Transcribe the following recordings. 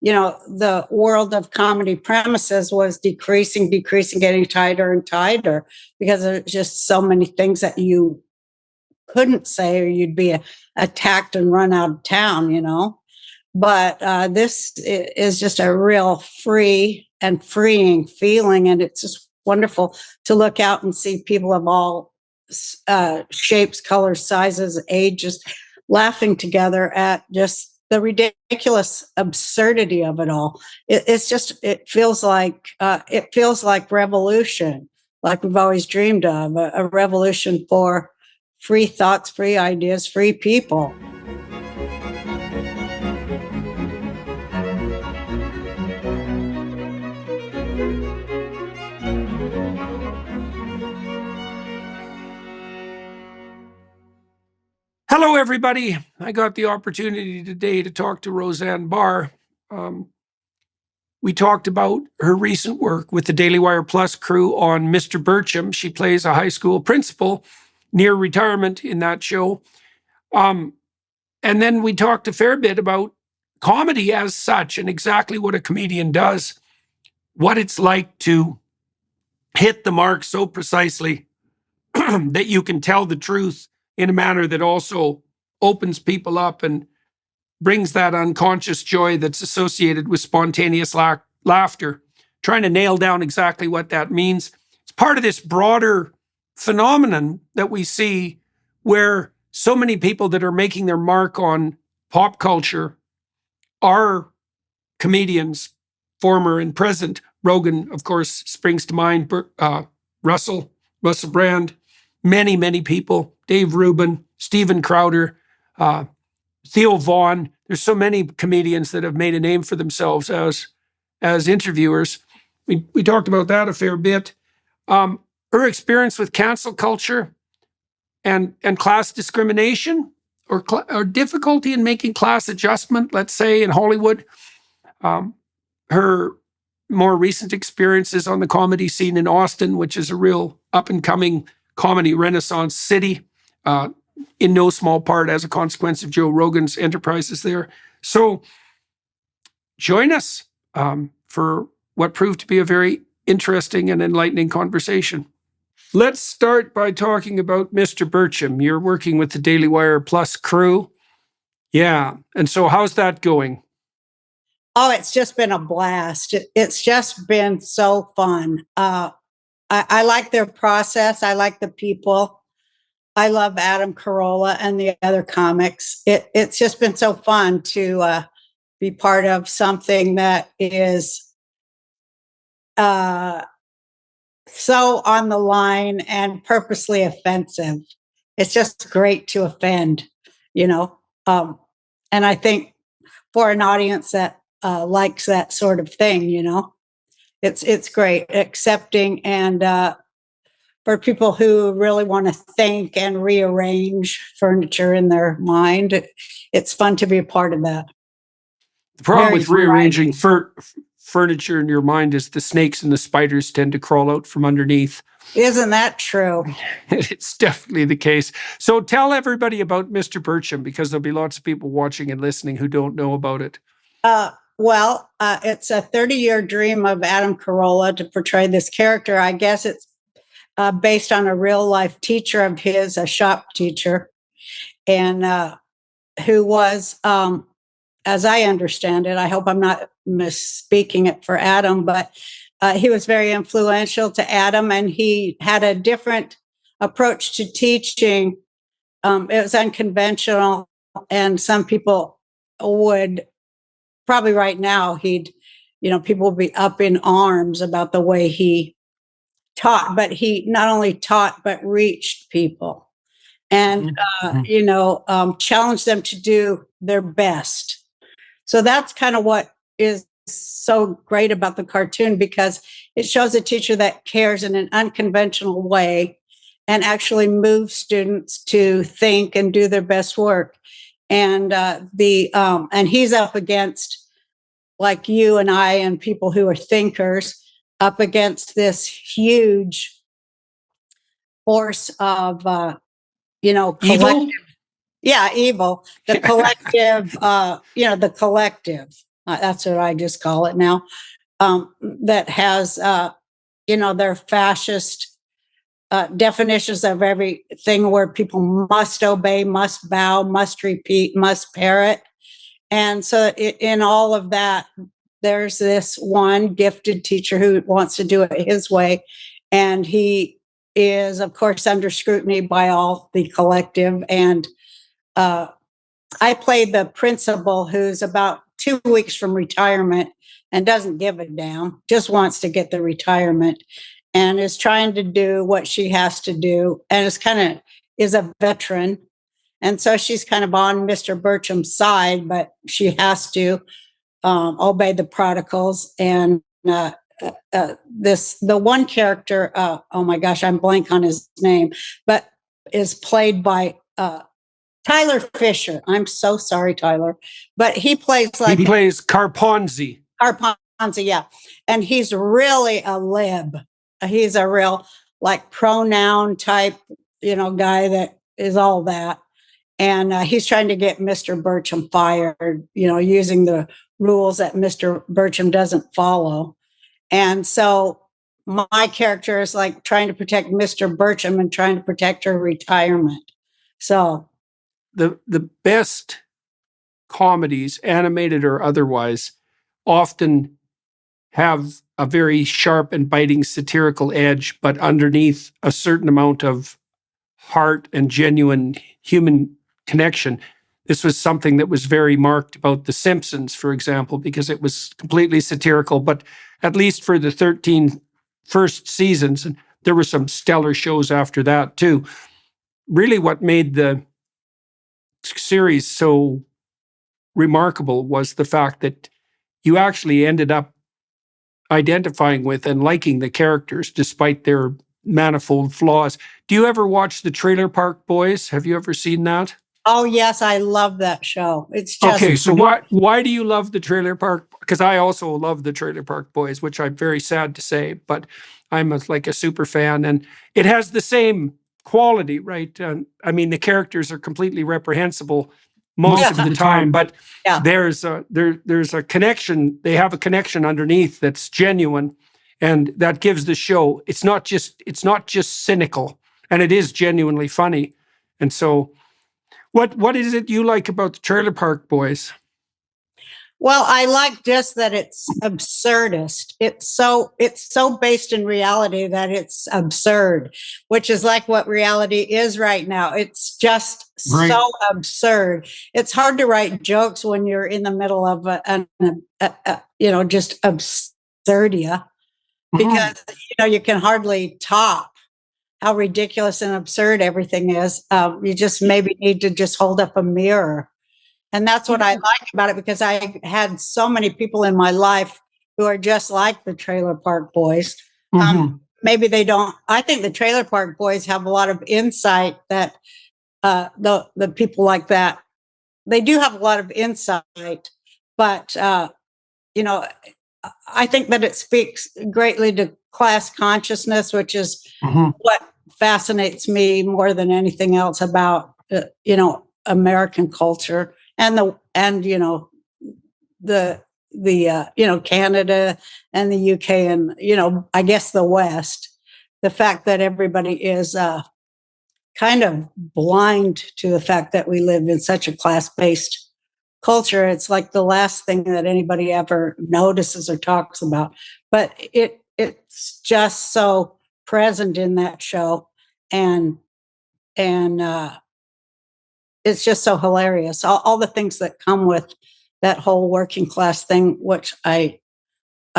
the world of comedy premises was decreasing, getting tighter and tighter because there's just so many things that you couldn't say or you'd be attacked and run out of town. But this is just a real free and freeing feeling. And it's just wonderful to look out and see people of all shapes, colors, sizes, ages laughing together at just the ridiculous absurdity of it all. It feels like revolution, like we've always dreamed of, a revolution for free thoughts, free ideas, free people. Hello, everybody. I got the opportunity today to talk to Roseanne Barr. We talked about her recent work with the Daily Wire Plus crew on Mr. Bircham. She plays a high school principal near retirement in that show. And then we talked a fair bit about comedy as such and exactly what a comedian does, what it's like to hit the mark so precisely that you can tell the truth in a manner that also opens people up and brings that unconscious joy that's associated with spontaneous laughter, trying to nail down exactly what that means. It's part of this broader phenomenon that we see where so many people that are making their mark on pop culture are comedians, former and present. Rogan, of course, springs to mind. Russell Brand, many, many people. Dave Rubin, Steven Crowder, Theo Vaughn. There's so many comedians that have made a name for themselves as interviewers. We talked about that a fair bit. Her experience with cancel culture and class discrimination or difficulty in making class adjustment, let's say, in Hollywood. Her more recent experiences on the comedy scene in Austin, which is a real up-and-coming comedy renaissance city, in no small part as a consequence of Joe Rogan's enterprises there. So join us for what proved to be a very interesting and enlightening conversation. Let's start by talking about Mr. Bircham. You're working with the Daily Wire Plus crew. Yeah. And so how's that going? Oh, it's just been a blast. It's just been so fun. I like their process. I like the people. I love Adam Carolla and the other comics. It's just been so fun to be part of something that is so on the line and purposely offensive. It's just great to offend, and I think for an audience that likes that sort of thing, it's great, accepting, and for people who really want to think and rearrange furniture in their mind, it's fun to be a part of that. The problem with rearranging furniture in your mind is the snakes and the spiders tend to crawl out from underneath. Isn't that true? It's definitely the case. So tell everybody about Mr. Bircham, because there'll be lots of people watching and listening who don't know about it. It's a 30-year dream of Adam Carolla to portray this character. I guess it's based on a real-life teacher of his, a shop teacher, and who was, as I understand it, I hope I'm not misspeaking it for Adam, but he was very influential to Adam, and he had a different approach to teaching. It was unconventional, and some people would probably right now people would be up in arms about the way he taught, but he not only taught but reached people and challenged them to do their best. So that's kind of what is so great about the cartoon, because it shows a teacher that cares in an unconventional way and actually moves students to think and do their best work. And and he's up against, like you and I and people who are thinkers, up against this huge force of, collective. Evil? Yeah, evil. The collective, the collective. That's what I just call it now. That has, their fascist definitions of everything where people must obey, must bow, must repeat, must parrot. And so in all of that, there's this one gifted teacher who wants to do it his way. And he is, of course, under scrutiny by all the collective. And I played the principal who's about 2 weeks from retirement and doesn't give a damn, just wants to get the retirement and is trying to do what she has to do. And is a veteran. And so she's kind of on Mr. Burcham's side, but she has to obey the protocols. And the one character, oh my gosh, I'm blank on his name, but is played by Tyler Fisher. I'm so sorry, Tyler, but he plays Carponzi. Carponzi, yeah, and he's really a lib. He's a real pronoun type, guy that is all that. And he's trying to get Mr. Burcham fired, using the rules that Mr. Burcham doesn't follow. And so my character is trying to protect Mr. Burcham and trying to protect her retirement. So the best comedies, animated or otherwise, often have a very sharp and biting satirical edge, but underneath a certain amount of heart and genuine human connection. This was something that was very marked about The Simpsons, for example, because it was completely satirical, but at least for the 13 first seasons, and there were some stellar shows after that too. Really what made the series so remarkable was the fact that you actually ended up identifying with and liking the characters despite their manifold flaws. Do you ever watch the Trailer Park Boys? Have you ever seen that? Oh, yes, I love that show. It's just... Okay, so why do you love the Trailer Park? Because I also love the Trailer Park Boys, which I'm very sad to say, but I'm a super fan, and it has the same quality, right? I mean, the characters are completely reprehensible most of the time, but there's a connection. They have a connection underneath that's genuine, and that gives the show. It's not just cynical, and it is genuinely funny. And so, what is it you like about the Trailer Park Boys? Well, I like just that it's absurdist. It's so based in reality that it's absurd, which is like what reality is right now. It's just so absurd. It's hard to write jokes when you're in the middle of just absurdia, because you can hardly top how ridiculous and absurd everything is. You just maybe need to just hold up a mirror. And that's what I like about it, because I had so many people in my life who are just like the Trailer Park Boys. Maybe they don't. I think the Trailer Park Boys have a lot of insight that the people like that, they do have a lot of insight. But, I think that it speaks greatly to class consciousness, which is what fascinates me more than anything else about, American culture. And Canada and the UK and, I guess the West, the fact that everybody is kind of blind to the fact that we live in such a class-based culture. It's like the last thing that anybody ever notices or talks about. But it's just so present in that show. And it's just so hilarious. All the things that come with that whole working class thing, which I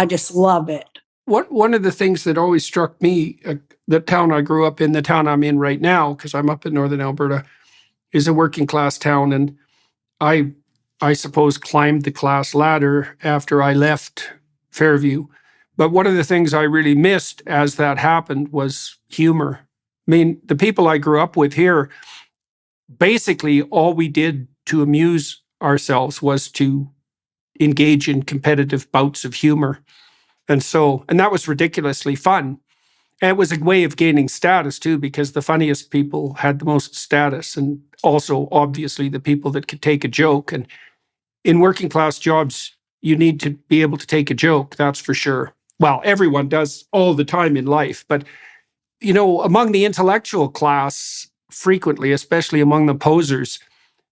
just love it. One of the things that always struck me, the town I grew up in, the town I'm in right now, because I'm up in northern Alberta, is a working class town. And I suppose climbed the class ladder after I left Fairview. But one of the things I really missed as that happened was humor. I mean, the people I grew up with here, basically all we did to amuse ourselves was to engage in competitive bouts of humor. And that was ridiculously fun. And it was a way of gaining status too, because the funniest people had the most status, and also obviously the people that could take a joke. And in working class jobs, you need to be able to take a joke, that's for sure. Well, everyone does all the time in life, but among the intellectual class, frequently, especially among the posers,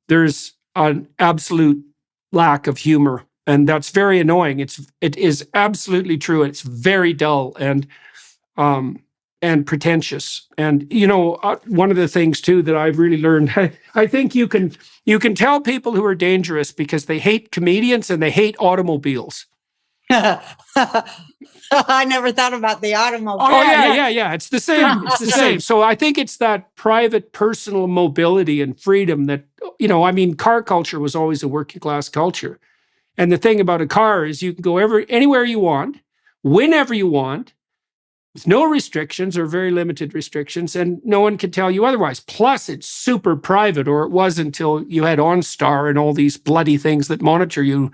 there's an absolute lack of humor, and that's very annoying. It is absolutely true. It's very dull and pretentious. And one of the things too that I've really learned, I think you can tell people who are dangerous because they hate comedians and they hate automobiles. I never thought about the automobile. Oh yeah. It's the same. It's the same. So I think it's that private, personal mobility and freedom that, car culture was always a working class culture. And the thing about a car is you can go anywhere you want, whenever you want, with no restrictions or very limited restrictions, and no one can tell you otherwise. Plus, it's super private, or it was until you had OnStar and all these bloody things that monitor you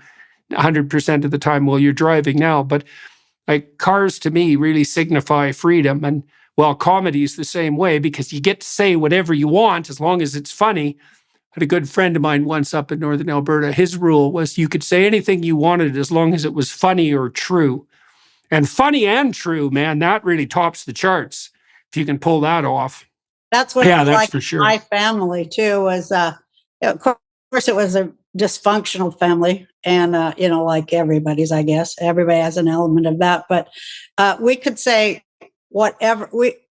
100% of the time while you're driving now. But like, cars to me really signify freedom. And well, comedy is the same way, because you get to say whatever you want as long as it's funny. I had a good friend of mine once up in northern Alberta. His rule was you could say anything you wanted as long as it was funny or true. And funny and true, man, that really tops the charts if you can pull that off. That's what that's like for sure. My family too was, of course, it was a dysfunctional family, and like everybody's, I guess everybody has an element of that. But we could say whatever.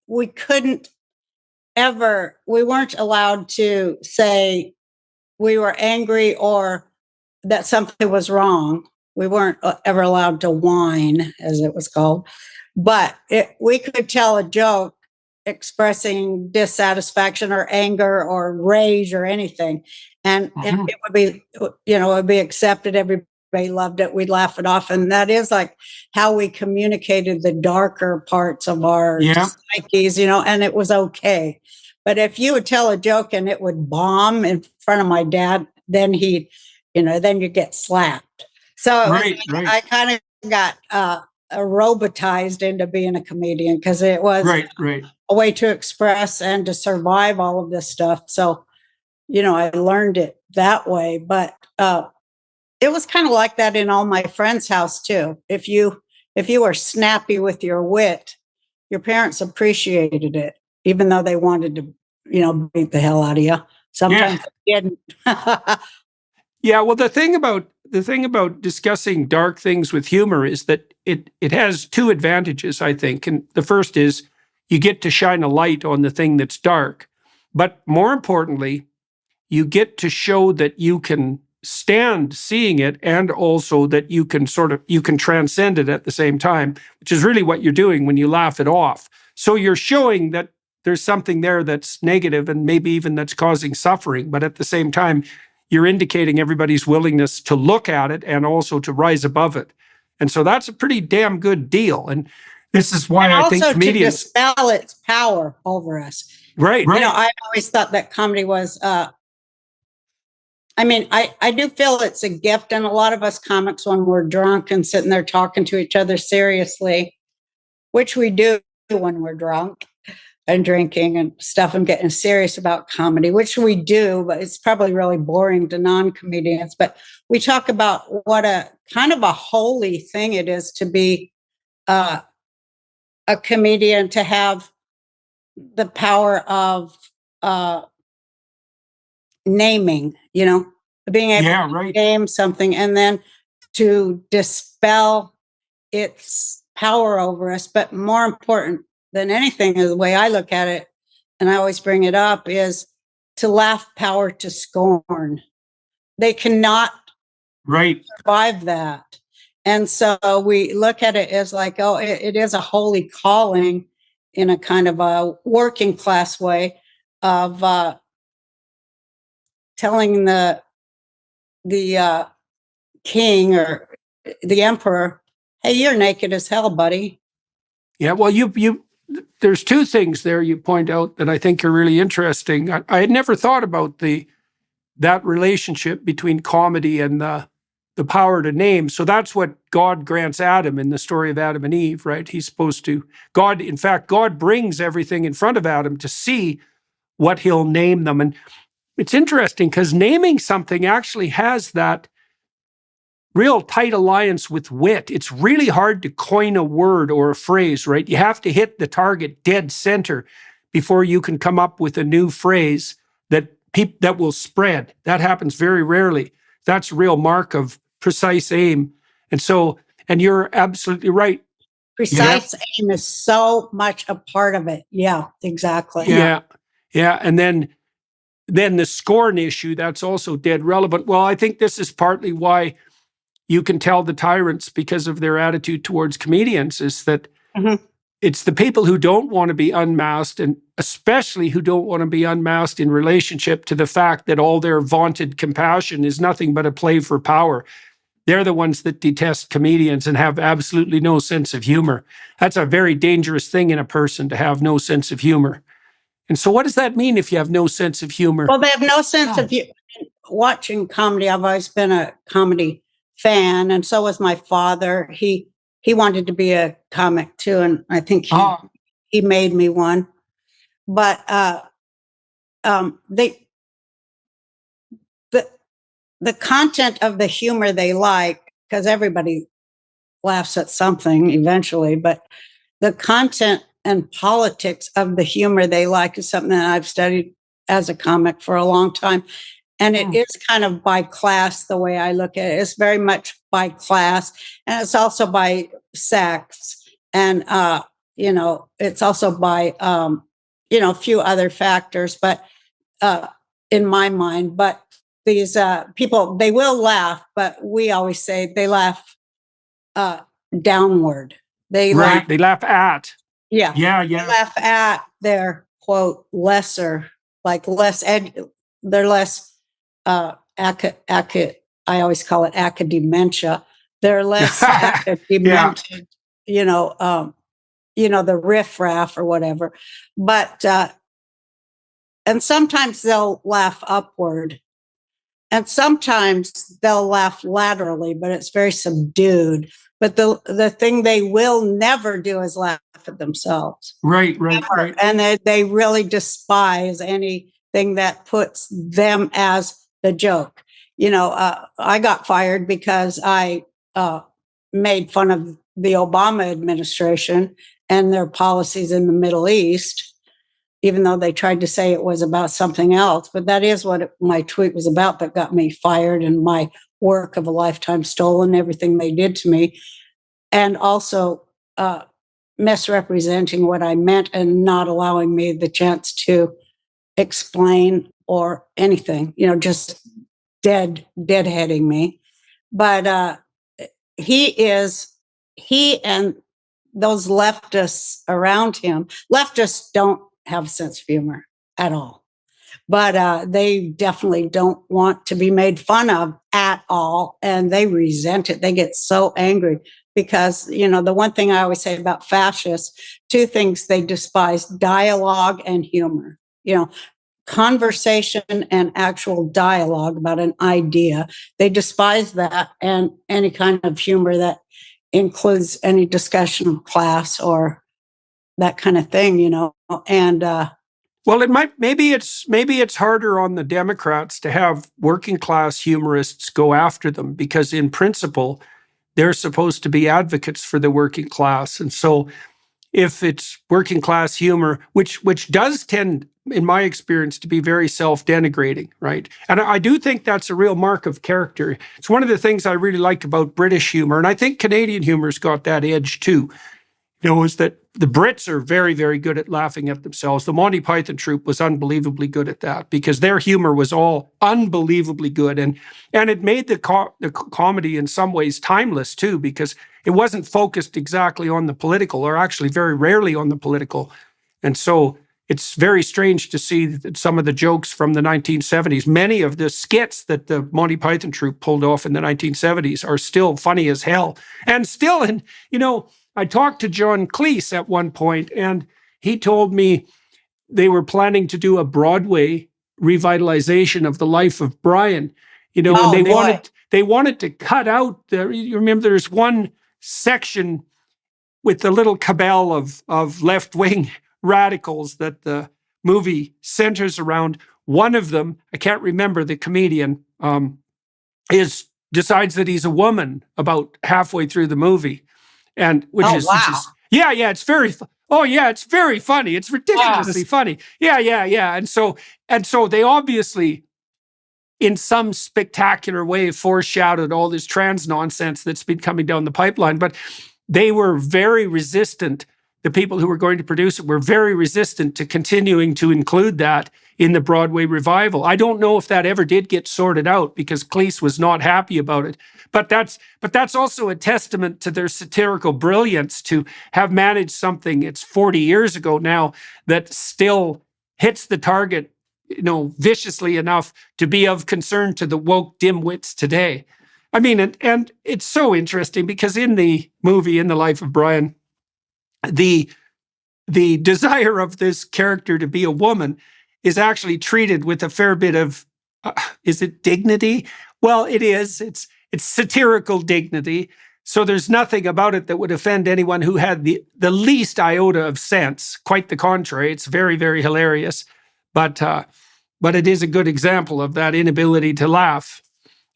We couldn't ever. We weren't allowed to say we were angry or that something was wrong. We weren't ever allowed to whine, as it was called. But we could tell a joke expressing dissatisfaction or anger or rage or anything, and it would be, it would be accepted. Everybody loved it. We'd laugh it off, and that is like how we communicated the darker parts of our psyches, and it was okay. But if you would tell a joke and it would bomb in front of my dad, then then you get slapped. So I kind of got robotized into being a comedian, because it was a way to express and to survive all of this stuff. So, I learned it that way. But it was kind of like that in all my friends' house too. If you were snappy with your wit, your parents appreciated it, even though they wanted to, beat the hell out of you. Sometimes they didn't. Yeah, well, the thing about discussing dark things with humor is that it has two advantages, I think. And the first is you get to shine a light on the thing that's dark. But more importantly, you get to show that you can stand seeing it, and also that you can transcend it at the same time, which is really what you're doing when you laugh it off. So you're showing that there's something there that's negative and maybe even that's causing suffering, but at the same time, you're indicating everybody's willingness to look at it and also to rise above it. And so that's a pretty damn good deal. And this is why I think comedians... to dispel its power over us. Right. I always thought that comedy was... I do feel it's a gift. And a lot of us comics, when we're drunk and sitting there talking to each other seriously, which we do when we're drunk and drinking and stuff and getting serious about comedy, which we do, but it's probably really boring to non-comedians. But we talk about what a kind of a holy thing it is to be a comedian, to have the power of naming, being able to name something and then to dispel its power over us. But more important than anything, is the way I look at it, and I always bring it up, is to laugh power to scorn. They cannot survive that. And so we look at it as like, it is a holy calling in a kind of a working class way of telling the king or the emperor, hey, you're naked as hell, buddy. Yeah, well, there's two things there you point out that I think are really interesting. I had never thought about that relationship between comedy and the power to name. So that's what God grants Adam in the story of Adam and Eve, right? He's supposed to, God brings everything in front of Adam to see what he'll name them. And it's interesting because naming something actually has that real tight alliance with wit. It's really hard to coin a word or a phrase, right? You have to hit the target dead center before you can come up with a new phrase that will spread. That happens very rarely. That's a real mark of precise aim. And you're absolutely right. Precise aim is so much a part of it. Yeah, exactly. Yeah. And then the scorn issue, that's also dead relevant. Well, I think this is partly why you can tell the tyrants, because of their attitude towards comedians, is that it's the people who don't want to be unmasked, and especially who don't want to be unmasked in relationship to the fact that all their vaunted compassion is nothing but a play for power. They're the ones that detest comedians and have absolutely no sense of humor. That's a very dangerous thing in a person, to have no sense of humor. And so what does that mean if you have no sense of humor? Well, they have no sense of humor. Watching comedy, I've always been a comedy fan, and so was my father. He wanted to be a comic too, and I think he made me one. But the content of the humor they like, because everybody laughs at something eventually, but the content and politics of the humor they like is something that I've studied as a comic for a long time. And it is kind of by class, the way I look at it. It's very much by class, and it's also by sex. And, it's also by, a few other factors, but in my mind. But these people, they will laugh, but we always say they laugh downward. They laugh at. Yeah. They laugh at their, quote, lesser, like they're less I always call it academia. They're less academic, the riffraff or whatever. But and sometimes they'll laugh upward, and sometimes they'll laugh laterally, but it's very subdued. But the thing they will never do is laugh at themselves. Right. And they really despise anything that puts them as the joke. I got fired because I made fun of the Obama administration and their policies in the Middle East, even though they tried to say it was about something else. But that is what my tweet was about that got me fired, and my work of a lifetime stolen, everything they did to me, and also misrepresenting what I meant and not allowing me the chance to explain or anything, just deadheading me. But he and those leftists around him, leftists don't have a sense of humor at all. But they definitely don't want to be made fun of at all. And they resent it. They get so angry because, the one thing I always say about fascists, two things they despise: dialogue and humor. Conversation and actual dialogue about an idea. They despise that, and any kind of humor that includes any discussion of class or that kind of thing, And well, maybe it's harder on the Democrats to have working class humorists go after them, because in principle they're supposed to be advocates for the working class. And so if it's working class humor, which does tend, in my experience, to be very self-denigrating, right? And I do think that's a real mark of character. It's one of the things I really like about British humor, and I think Canadian humor's got that edge too, is that the Brits are very, very good at laughing at themselves. The Monty Python troupe was unbelievably good at that, because their humor was all unbelievably good. And it made the comedy in some ways timeless too, because it wasn't focused exactly on the political, or actually very rarely on the political. And so it's very strange to see that some of the jokes from the 1970s, many of the skits that the Monty Python troupe pulled off in the 1970s are still funny as hell. And still, I talked to John Cleese at one point, and he told me they were planning to do a Broadway revitalization of the life of Brian, and they wanted to cut out you remember there's one section with the little cabal of left-wing radicals that the movie centers around. One of them, I can't remember the comedian, is decides that he's a woman about halfway through the movie, and which Oh, is wow. yeah, it's very oh yeah, it's very funny. It's ridiculously Yes. funny. Yeah. And so they obviously, in some spectacular way, foreshadowed all this trans nonsense that's been coming down the pipeline. But they were very resistant. The people who were going to produce it were very resistant to continuing to include that in the Broadway revival. I don't know if that ever did get sorted out, because Cleese was not happy about it. But that's also a testament to their satirical brilliance to have managed something, it's 40 years ago now, that still hits the target, viciously enough to be of concern to the woke dimwits today. I mean, and it's so interesting because in the movie, In the Life of Brian, the desire of this character to be a woman is actually treated with a fair bit of, is it dignity? Well, it is. It's satirical dignity. So there's nothing about it that would offend anyone who had the least iota of sense. Quite the contrary. It's very, very hilarious. But it is a good example of that inability to laugh.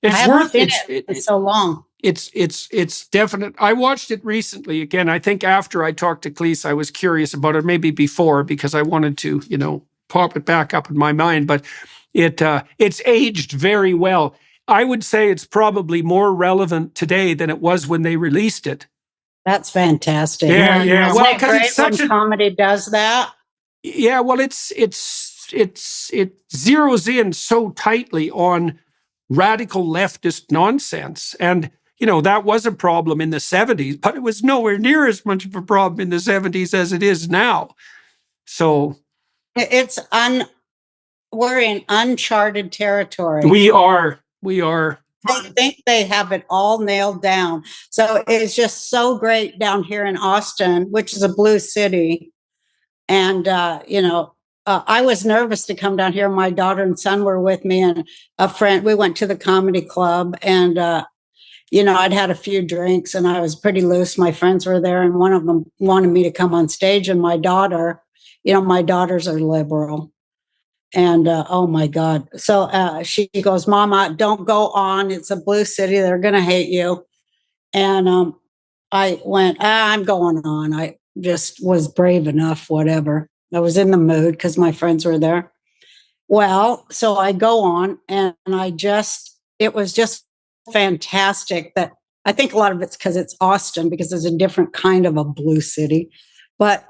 I haven't seen it in so long. It's definite. I watched it recently again. I think after I talked to Cleese, I was curious about it, maybe before, because I wanted to, pop it back up in my mind. But it's aged very well. I would say it's probably more relevant today than it was when they released it. That's fantastic. Yeah. Well, because it's such a comedy does that. Yeah. Well, it zeroes in so tightly on radical leftist nonsense. And, that was a problem in the 70s, but it was nowhere near as much of a problem in the 70s as it is now. So we're in uncharted territory. We are. I think they have it all nailed down. So it's just so great down here in Austin, which is a blue city. And, I was nervous to come down here. My daughter and son were with me, and a friend. We went to the comedy club, and I'd had a few drinks, and I was pretty loose. My friends were there, and one of them wanted me to come on stage. And my daughter, my daughters are liberal, and oh my God! So she goes, "Mama, don't go on. It's a blue city. They're going to hate you." And I went, "I'm going on." I just was brave enough. Whatever. I was in the mood because my friends were there. Well, so I go on, and it was just fantastic. That I think a lot of it's because it's Austin, because it's a different kind of a blue city, but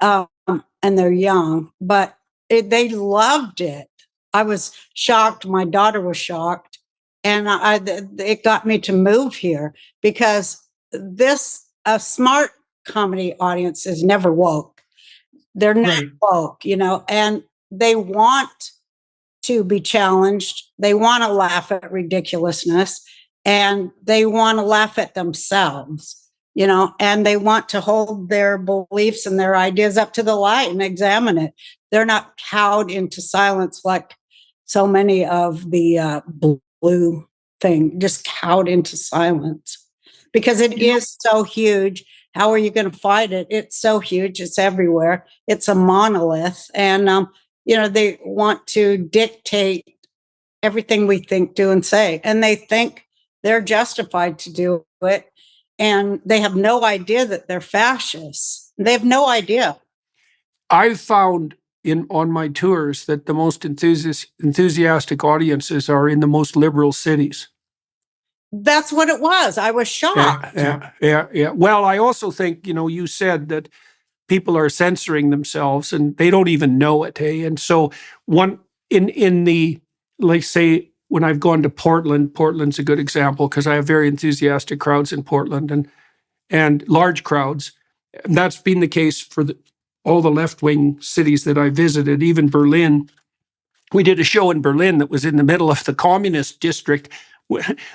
and they're young, but they loved it. I was shocked. My daughter was shocked, and it got me to move here, because a smart comedy audience is never woke. They're not woke, and they want to be challenged. They want to laugh at ridiculousness, and they want to laugh at themselves, and they want to hold their beliefs and their ideas up to the light and examine it. They're not cowed into silence like so many of the blue thing, just cowed into silence, because it is so huge. How are you going to fight it? It's so huge. It's everywhere. It's a monolith. And, they want to dictate everything we think, do, and say. And they think they're justified to do it. And they have no idea that they're fascists. They have no idea. I've found on my tours that the most enthusiastic audiences are in the most liberal cities. That's what it was. I was shocked. Yeah. Well, I also think, you said that people are censoring themselves and they don't even know it. Hey? And so in the, like, say, when I've gone to Portland's a good example, because I have very enthusiastic crowds in Portland and large crowds. And that's been the case for all the left-wing cities that I visited, even Berlin. We did a show in Berlin that was in the middle of the communist district.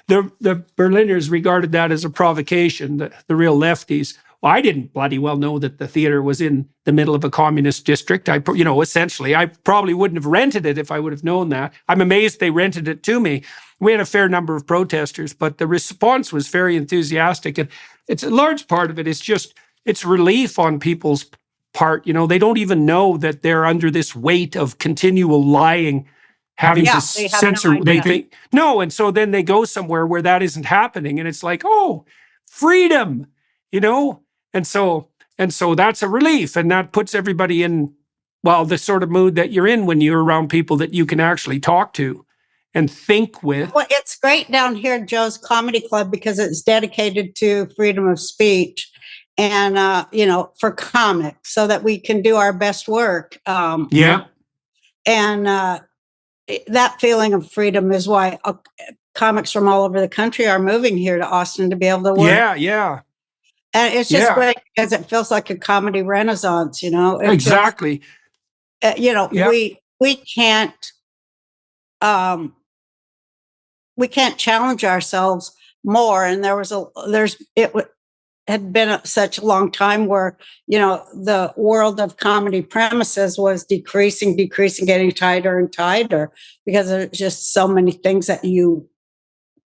The Berliners regarded that as a provocation, the real lefties. Well, I didn't bloody well know that the theater was in the middle of a communist district. Essentially, I probably wouldn't have rented it if I would have known that. I'm amazed they rented it to me. We had a fair number of protesters, but the response was very enthusiastic. And it's a large part of it is just, it's relief on people's part. They don't even know that they're under this weight of continual lying having to Yeah, they have no censor. They idea. think no, and so then they go somewhere where that isn't happening, and it's like, oh, freedom, you know. And so that's a relief, and that puts everybody in, well, the sort of mood that you're in when you're around people that you can actually talk to and think with. Well, it's great down here at Joe's Comedy Club because it's dedicated to freedom of speech and, for comics so that we can do our best work. Yeah. And that feeling of freedom is why comics from all over the country are moving here to Austin to be able to work. Yeah. And it's just great because it feels like a comedy renaissance, Exactly. We can't we can't challenge ourselves more. And had been such a long time where, the world of comedy premises was decreasing, getting tighter and tighter because there's just so many things that you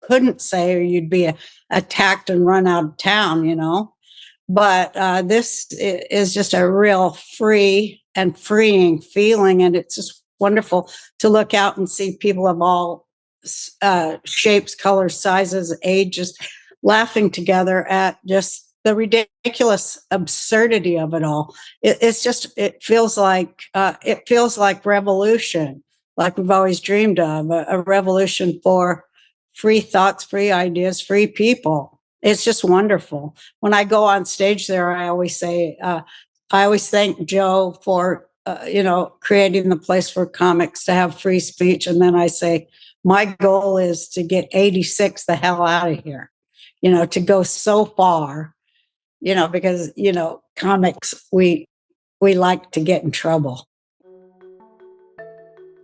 couldn't say or you'd be attacked and run out of town. But this is just a real free and freeing feeling. And it's just wonderful to look out and see people of all shapes, colors, sizes, ages, laughing together at just the ridiculous absurdity of it all. It feels like revolution, like we've always dreamed of, a revolution for free thoughts, free ideas, free people. It's just wonderful. When I go on stage there, I always thank Joe for, creating the place for comics to have free speech. And then I say, my goal is to get 86 the hell out of here, to go so far, because, comics, we like to get in trouble.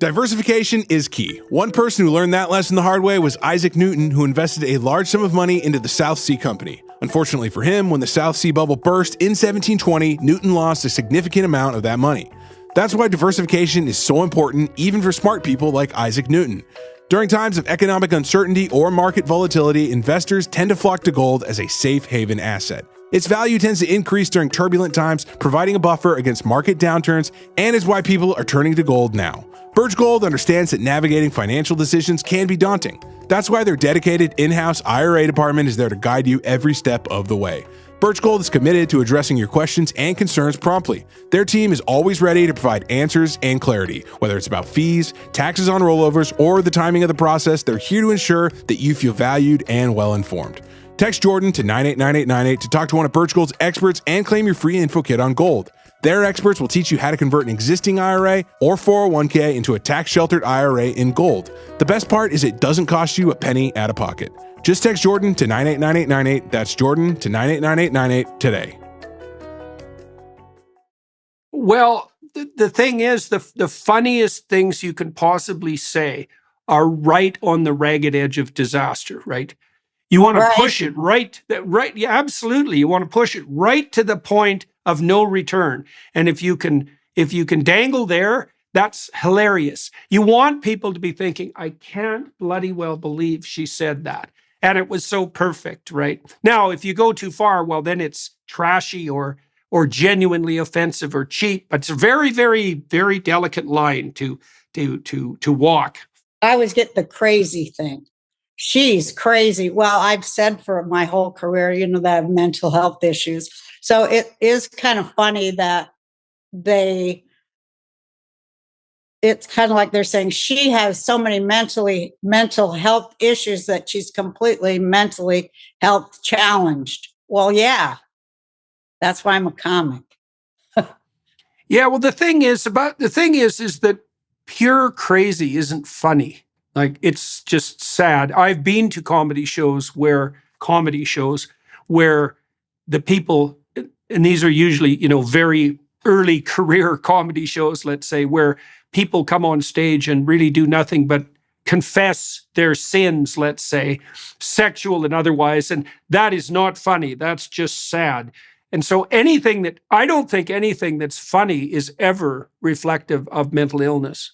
Diversification is key. One person who learned that lesson the hard way was Isaac Newton, who invested a large sum of money into the South Sea Company. Unfortunately for him, when the South Sea bubble burst in 1720, Newton lost a significant amount of that money. That's why diversification is so important, even for smart people like Isaac Newton. During times of economic uncertainty or market volatility, investors tend to flock to gold as a safe haven asset. Its value tends to increase during turbulent times, providing a buffer against market downturns, and is why people are turning to gold now. Birch Gold understands that navigating financial decisions can be daunting. That's why their dedicated in-house IRA department is there to guide you every step of the way. Birch Gold is committed to addressing your questions and concerns promptly. Their team is always ready to provide answers and clarity. Whether it's about fees, taxes on rollovers, or the timing of the process, they're here to ensure that you feel valued and well-informed. Text Jordan to 989898 to talk to one of Birch Gold's experts and claim your free info kit on gold. Their experts will teach you how to convert an existing IRA or 401k into a tax-sheltered IRA in gold. The best part is it doesn't cost you a penny out of pocket. Just text Jordan to 989898. That's Jordan to 989898 today. Well, the thing is, the funniest things you can possibly say are right on the ragged edge of disaster, right? You want to push it right. Yeah, absolutely. You want to push it right to the point of no return. And if you can dangle there, that's hilarious. You want people to be thinking, I can't bloody well believe she said that. And it was so perfect, right? Now, if you go too far, well, then it's trashy or genuinely offensive or cheap. But it's a very, very, very delicate line to walk. I always get the crazy thing. She's crazy. Well, I've said for my whole career, that I have mental health issues. So it is kind of funny that it's kind of like they're saying she has so many mental health issues that she's completely mentally health challenged. Well, yeah, that's why I'm a comic. Yeah. Well, the thing is that pure crazy isn't funny. Like, it's just sad. I've been to comedy shows where the people, and these are usually, very early career comedy shows, let's say, where people come on stage and really do nothing but confess their sins, let's say, sexual and otherwise. And that is not funny. That's just sad. And so I don't think anything that's funny is ever reflective of mental illness.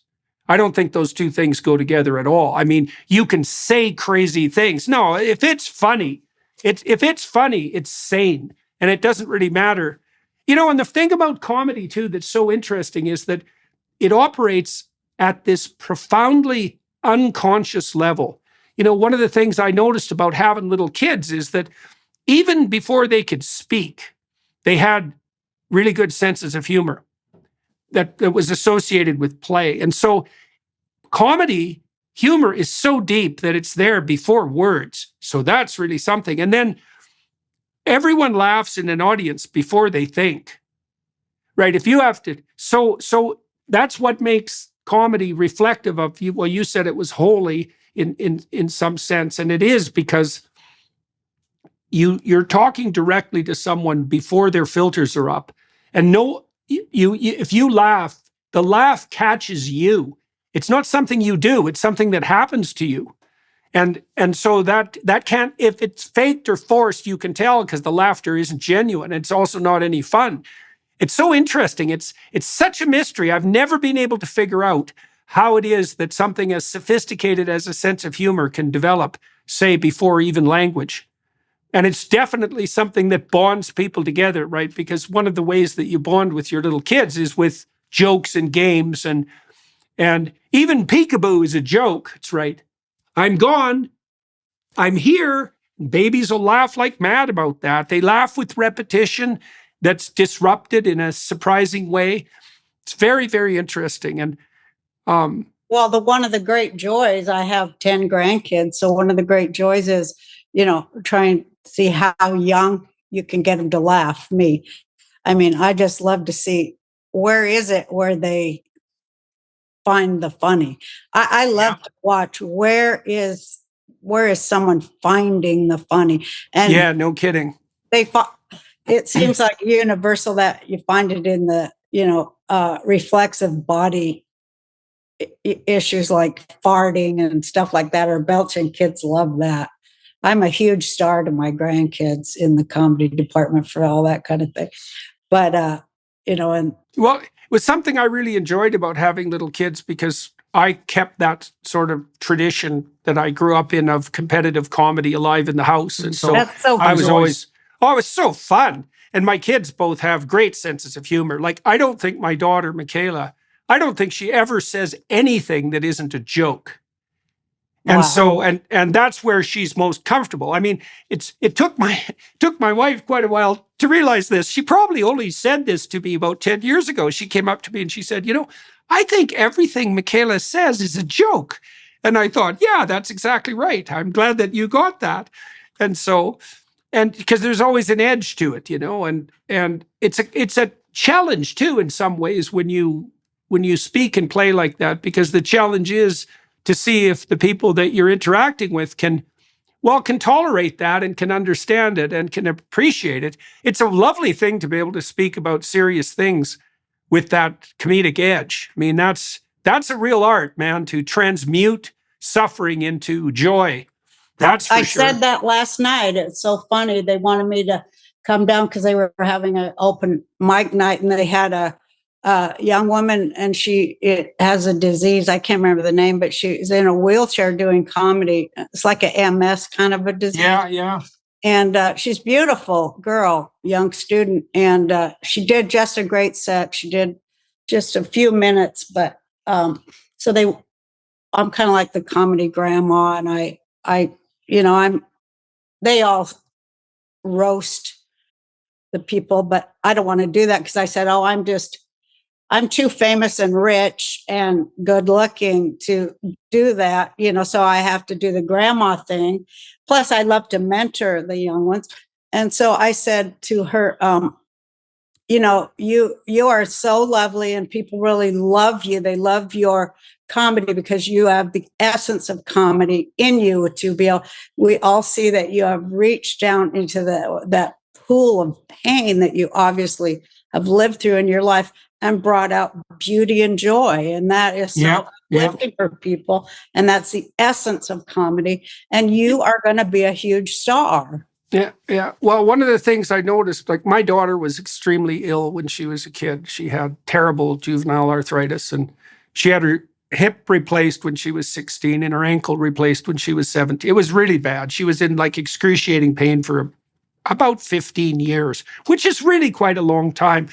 I don't think those two things go together at all. I mean, you can say crazy things. No, if it's funny, it's sane, and it doesn't really matter. And the thing about comedy too that's so interesting is that it operates at this profoundly unconscious level. You know, one of the things I noticed about having little kids is that even before they could speak, they had really good senses of humor that was associated with play. And so comedy, humor is so deep that it's there before words. So that's really something. And then everyone laughs in an audience before they think, right? If you have to, so that's what makes comedy reflective of you. Well, you said it was holy in some sense, and it is, because you're talking directly to someone before their filters are up. And if you laugh, the laugh catches you. It's not something you do, it's something that happens to you. And so that can't, if it's faked or forced, you can tell, because the laughter isn't genuine. It's also not any fun. It's so interesting. It's such a mystery. I've never been able to figure out how it is that something as sophisticated as a sense of humor can develop, say, before even language. And it's definitely something that bonds people together, right? Because one of the ways that you bond with your little kids is with jokes and games, and even peekaboo is a joke. It's right. I'm gone. I'm here. Babies will laugh like mad about that. They laugh with repetition that's disrupted in a surprising way. It's very, very interesting. And well, one of the great joys, I have 10 grandkids, so one of the great joys is, trying to see how young you can get them to laugh. I mean, I just love to see where is it where they find the funny. I love to watch where is someone finding the funny. And yeah, no kidding. It seems like universal that you find it in the reflexive body issues like farting and stuff like that, or belching. Kids love that. I'm a huge star to my grandkids in the comedy department for all that kind of thing. But and well, it was something I really enjoyed about having little kids, because I kept that sort of tradition that I grew up in of competitive comedy alive in the house. And so I was always, it was so fun. And my kids both have great senses of humor. Like, I don't think my daughter, Michaela, I don't think she ever says anything that isn't a joke. And wow. So, and that's where she's most comfortable. I mean, it took my wife quite a while to realize this. She probably only said this to me about 10 years ago. She came up to me and she said, I think everything Michaela says is a joke. And I thought, yeah, that's exactly right. I'm glad that you got that. And so, and because there's always an edge to it, and it's a challenge too, in some ways, when you speak and play like that, because the challenge is to see if the people that you're interacting with can tolerate that and can understand it and can appreciate it. It's a lovely thing to be able to speak about serious things with that comedic edge. I mean, that's a real art, man, to transmute suffering into joy. That's for sure. I said that last night. It's so funny. They wanted me to come down because they were having an open mic night, and they had a young woman, and it has a disease. I can't remember the name, but she's in a wheelchair doing comedy. It's like a MS kind of a disease. Yeah. And she's beautiful girl, young student. And she did just a great set. She did just a few minutes, but I'm kind of like the comedy grandma, and they all roast the people, but I don't want to do that, because I said, I'm too famous and rich and good looking to do that, so I have to do the grandma thing. Plus, I love to mentor the young ones. And so I said to her, you are so lovely, and people really love you. They love your comedy because you have the essence of comedy in you to be able, we all see that you have reached down into that pool of pain that you obviously have lived through in your life and brought out beauty and joy. And that is so uplifting for people. And that's the essence of comedy. And you are going to be a huge star. Yeah. Well, one of the things I noticed, like, my daughter was extremely ill when she was a kid. She had terrible juvenile arthritis, and she had her hip replaced when she was 16 and her ankle replaced when she was 17. It was really bad. She was in like excruciating pain for about 15 years, which is really quite a long time.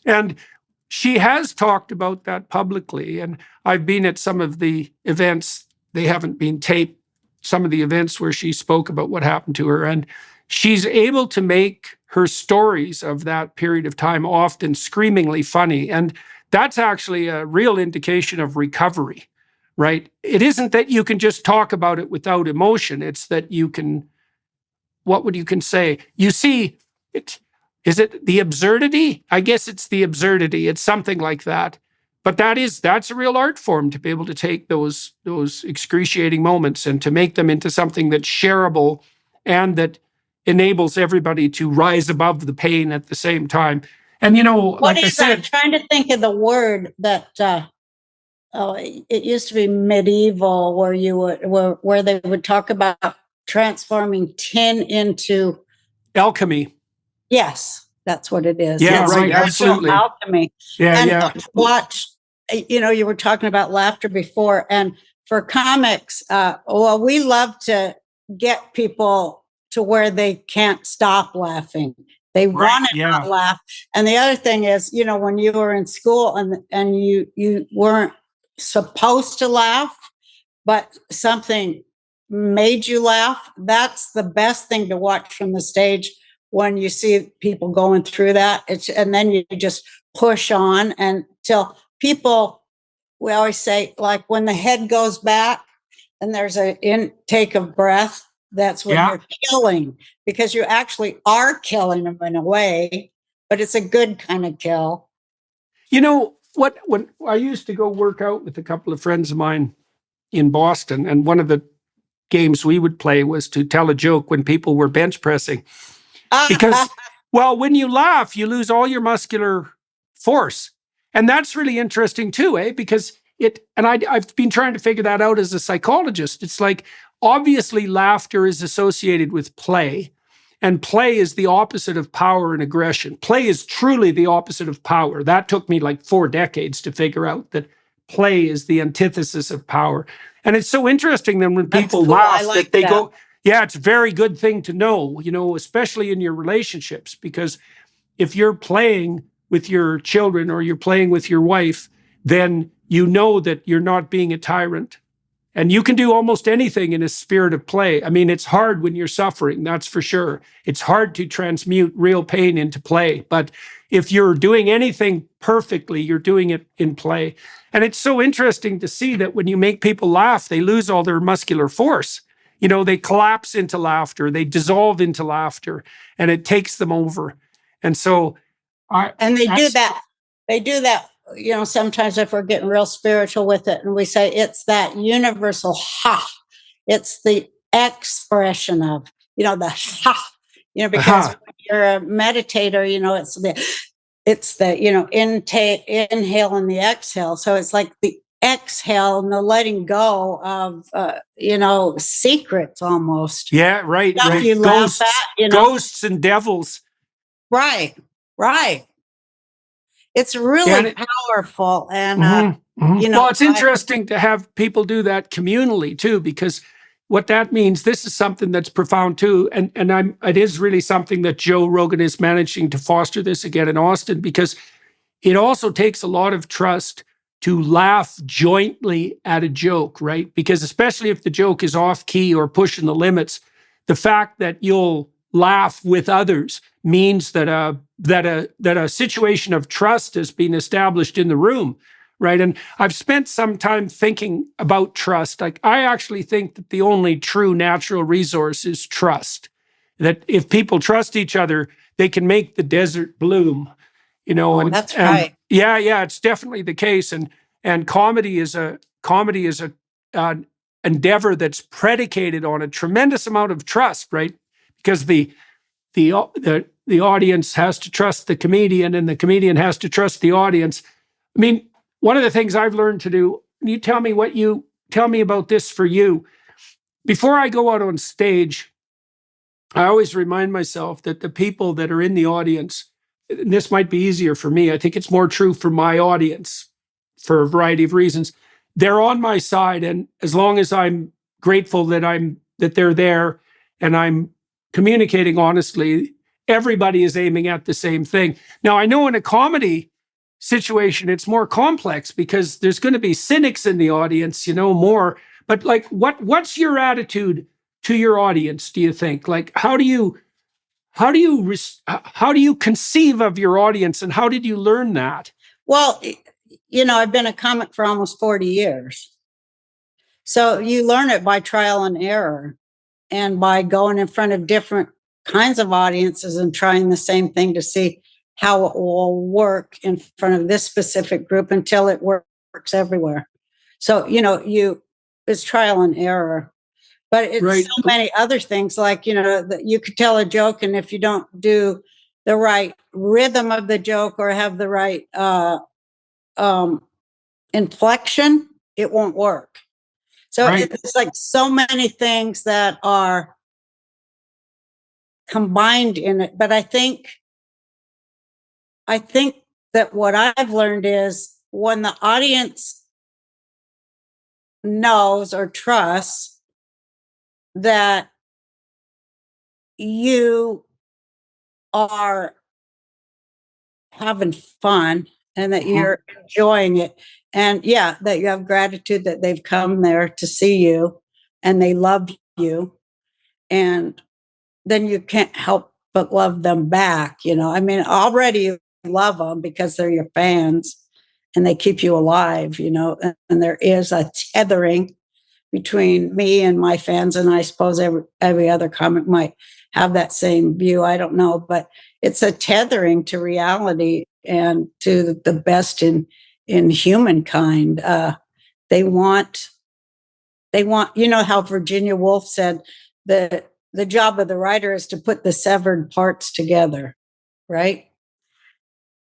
And she has talked about that publicly, and I've been at some of the events. They haven't been taped, some of the events where she spoke about what happened to her, and she's able to make her stories of that period of time often screamingly funny. And that's actually a real indication of recovery, right? It isn't that you can just talk about it without emotion. It's that you can, what would you can say? You see, is it the absurdity? I guess it's the absurdity. It's something like that. But that's a real art form, to be able to take those excruciating moments and to make them into something that's shareable and that enables everybody to rise above the pain at the same time. And, like I said, I'm trying to think of the word that, it used to be medieval, where they would talk about transforming tin into alchemy. Yes, that's what it is. Yeah, yes, right. Absolutely. Alchemy. Yeah, and yeah. Watch, you were talking about laughter before. And for comics, we love to get people to where they can't stop laughing. They want to not laugh. And the other thing is, when you were in school and you weren't supposed to laugh, but something made you laugh, that's the best thing to watch from the stage when you see people going through that. And then you just push on until people, we always say, like when the head goes back and there's an intake of breath, that's when you're killing, because you actually are killing them in a way, but it's a good kind of kill. When I used to go work out with a couple of friends of mine in Boston, and one of the games we would play was to tell a joke when people were bench pressing. Because, when you laugh, you lose all your muscular force. And that's really interesting too, because I've been trying to figure that out as a psychologist. It's like, obviously laughter is associated with play, and play is the opposite of power and aggression. Play is truly the opposite of power. That took me like 4 decades to figure out, that play is the antithesis of power. And it's so interesting then when people laugh that they go, yeah, it's a very good thing to know, especially in your relationships, because if you're playing with your children or you're playing with your wife, then you know that you're not being a tyrant. And you can do almost anything in a spirit of play. I mean, it's hard when you're suffering, that's for sure. It's hard to transmute real pain into play. But if you're doing anything perfectly, you're doing it in play. And it's so interesting to see that when you make people laugh, they lose all their muscular force. They collapse into laughter, they dissolve into laughter, and it takes them over. And so, they do that. They do that. Sometimes if we're getting real spiritual with it, and we say it's that universal ha, it's the expression of, the ha, because when you're a meditator, it's the inhale and the exhale. So it's like the exhale and the letting go of, secrets almost. Yeah, right. Stuff you laugh at, ghosts and devils. Right. It's really powerful. And, it's interesting to have people do that communally too, because what that means, this is something that's profound too. And it is really something that Joe Rogan is managing to foster this again in Austin, because it also takes a lot of trust to laugh jointly at a joke, right? Because especially if the joke is off key or pushing the limits, the fact that you'll laugh with others means that a situation of trust has been established in the room, right? And I've spent some time thinking about trust. Like, I actually think that the only true natural resource is trust. That if people trust each other, they can make the desert bloom, and that's right. Yeah, it's definitely the case. And comedy is a endeavor that's predicated on a tremendous amount of trust, right? Because the audience has to trust the comedian, and the comedian has to trust the audience. I mean, one of the things I've learned to do, you tell me about this for you. Before I go out on stage, I always remind myself that the people that are in the audience, and this might be easier for me, I think it's more true for my audience for a variety of reasons, they're on my side. And as long as I'm grateful that they're there and I'm communicating honestly, everybody is aiming at the same thing. Now, I know in a comedy, situation, it's more complex because there's going to be cynics in the audience, more. But like, what's your attitude to your audience? Do you think, like, how do you conceive of your audience, and how did you learn that? Well, I've been a comic for almost 40 years. So you learn it by trial and error and by going in front of different kinds of audiences and trying the same thing to see how it will work in front of this specific group until it works everywhere. So, it's trial and error. But it's Right. so many other things, like, that you could tell a joke, and if you don't do the right rhythm of the joke or have the right inflection, it won't work. So Right. it's like so many things that are combined in it. But I think that what I've learned is when the audience knows or trusts that you are having fun and that you're enjoying it, and that you have gratitude that they've come there to see you and they love you, and then you can't help but love them back. I mean, already you love them because they're your fans and they keep you alive, and there is a tethering between me and my fans. And I suppose every other comic might have that same view. I don't know, but it's a tethering to reality and to the best in humankind. They want, how Virginia Woolf said that the job of the writer is to put the severed parts together, right?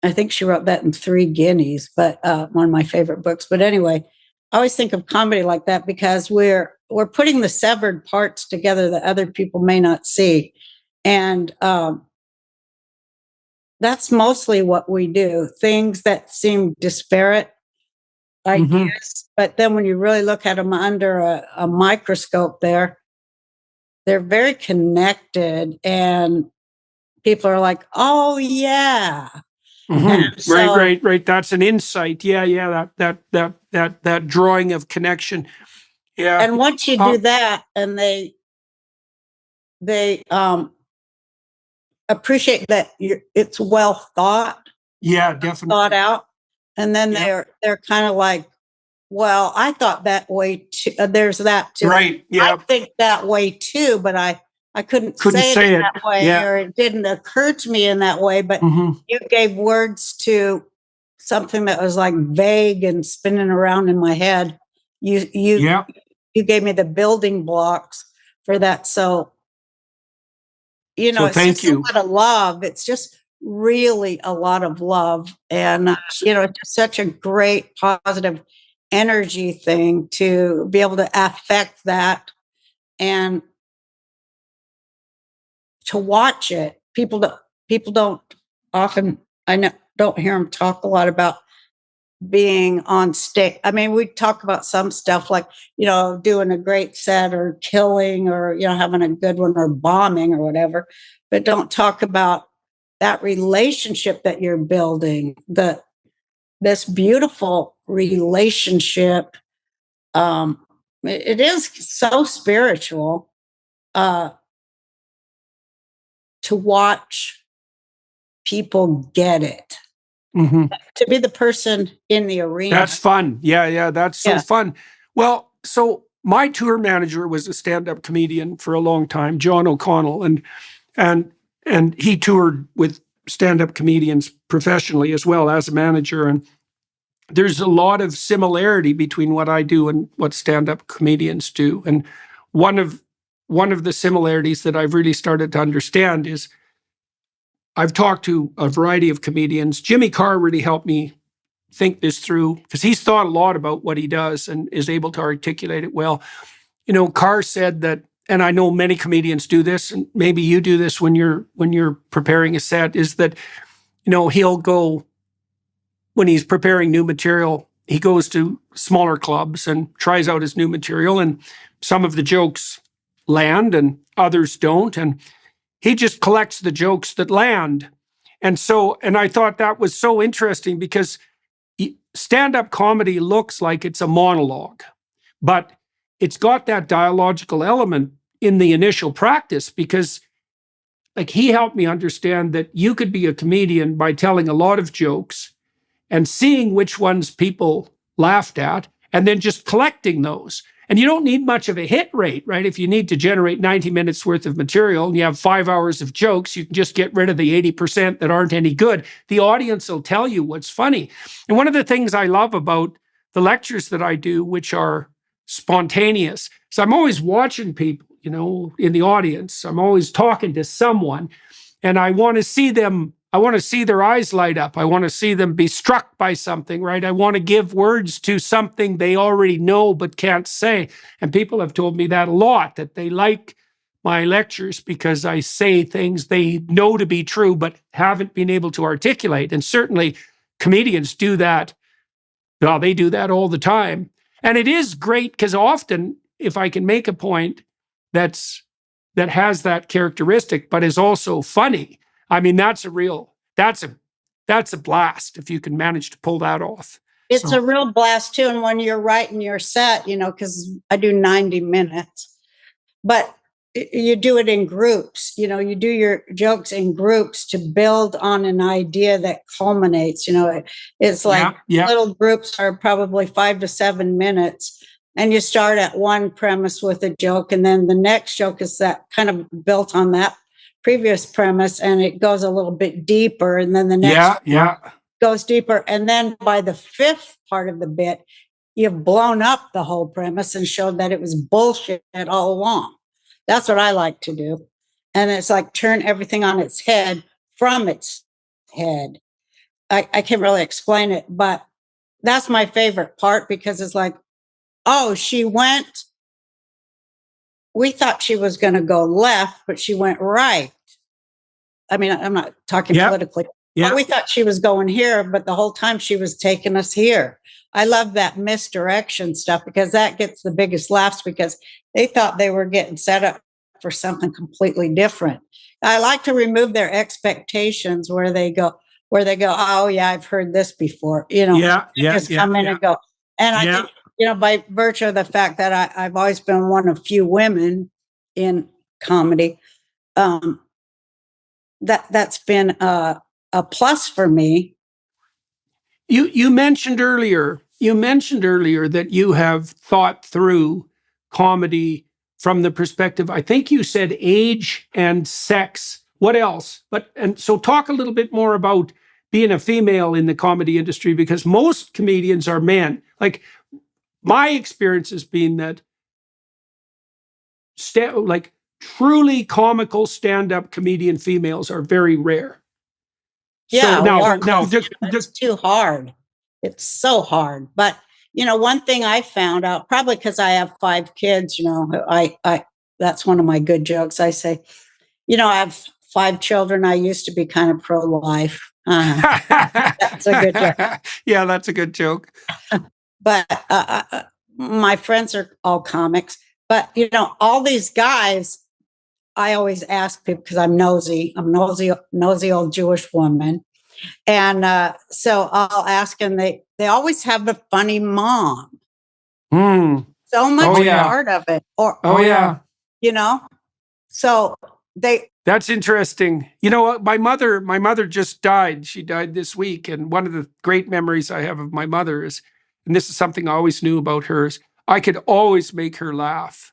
I think she wrote that in Three Guineas, but one of my favorite books. But anyway, I always think of comedy like that because we're putting the severed parts together that other people may not see, and that's mostly what we do. Things that seem disparate ideas, but then when you really look at them under a microscope, they're very connected, and people are like, "Oh yeah." So, Right. That's an insight. Yeah. That drawing of connection. Yeah. And once you do that, and they appreciate that it's well thought. Yeah, definitely thought out, and then they're kind of like, well, I thought that way too. There's that too. Right. Yeah. I think that way too, but I couldn't say it that way, or it didn't occur to me in that way. But you gave words to something that was like vague and spinning around in my head. You gave me the building blocks for that. So, so it's thank just you. a lot of love. It's just really a lot of love. And, it's just such a great positive energy thing to be able to affect that and to watch it. People don't often, don't hear them talk a lot about being on stage. I mean, we talk about some stuff like, doing a great set or killing or, having a good one or bombing or whatever, but don't talk about that relationship that you're building, this beautiful relationship. It is so spiritual to watch people get it. To be the person in the arena. That's fun. Yeah. That's so fun. Well, so my tour manager was a stand-up comedian for a long time, John O'Connell, and he toured with stand-up comedians professionally as well as a manager. And there's a lot of similarity between what I do and what stand-up comedians do. And one of the similarities that I've really started to understand is I've talked to a variety of comedians. Jimmy Carr really helped me think this through because he's thought a lot about what he does and is able to articulate it well. Carr said that, and I know many comedians do this, and maybe you do this when you're preparing a set, is that, he'll go, when he's preparing new material, he goes to smaller clubs and tries out his new material, and some of the jokes land and others don't. And he just collects the jokes that land. And I thought that was so interesting because stand-up comedy looks like it's a monologue, but it's got that dialogical element in the initial practice, because like he helped me understand that you could be a comedian by telling a lot of jokes and seeing which ones people laughed at and then just collecting those. And you don't need much of a hit rate, right? If you need to generate 90 minutes worth of material and you have 5 hours of jokes, you can just get rid of the 80% that aren't any good. The audience will tell you what's funny. And one of the things I love about the lectures that I do, which are spontaneous, so I'm always watching people, in the audience. I'm always talking to someone, and I want to see them. I want to see their eyes light up. I want to see them be struck by something, right? I want to give words to something they already know but can't say. And people have told me that a lot, that they like my lectures because I say things they know to be true but haven't been able to articulate. And certainly comedians do that. Well, they do that all the time. And it is great because often if I can make a point that has that characteristic but is also funny, I mean, that's a blast if you can manage to pull that off. It's a real blast too. And when you're writing your set, because I do 90 minutes, but you do it in groups, you do your jokes in groups to build on an idea that culminates, it's like little groups are probably 5 to 7 minutes. And you start at one premise with a joke, and then the next joke is that kind of built on that previous premise, and it goes a little bit deeper, and then the next goes deeper. And then by the fifth part of the bit, you've blown up the whole premise and showed that it was bullshit all along. That's what I like to do. And it's like turn everything on its head from its head. I can't really explain it, but that's my favorite part, because it's like, oh, we thought she was going to go left, but she went right. I mean, I'm not talking politically. But we thought she was going here, but the whole time she was taking us here. I love that misdirection stuff, because that gets the biggest laughs, because they thought they were getting set up for something completely different. I like to remove their expectations where they go, oh yeah, I've heard this before, just come in and go. And I think, by virtue of the fact that I've always been one of few women in comedy, that's been a plus for me. You mentioned earlier that you have thought through comedy from the perspective, I think you said age and sex. What else? And so talk a little bit more about being a female in the comedy industry, because most comedians are men. Like, my experience has been that truly comical stand-up comedian females are very rare. Yeah, so it's too hard. It's so hard. But one thing I found out, probably because I have 5 kids, I that's one of my good jokes. I say, I have 5 children. I used to be kind of pro-life. That's a good joke. Yeah, that's a good joke. But my friends are all comics. But, all these guys, I always ask people, because I'm nosy old Jewish woman. And so I'll ask, and they always have a funny mom. So much part of it. So that's interesting. You know what? My mother just died. She died this week. And one of the great memories I have of my mother is, and this is something I always knew about her, is I could always make her laugh.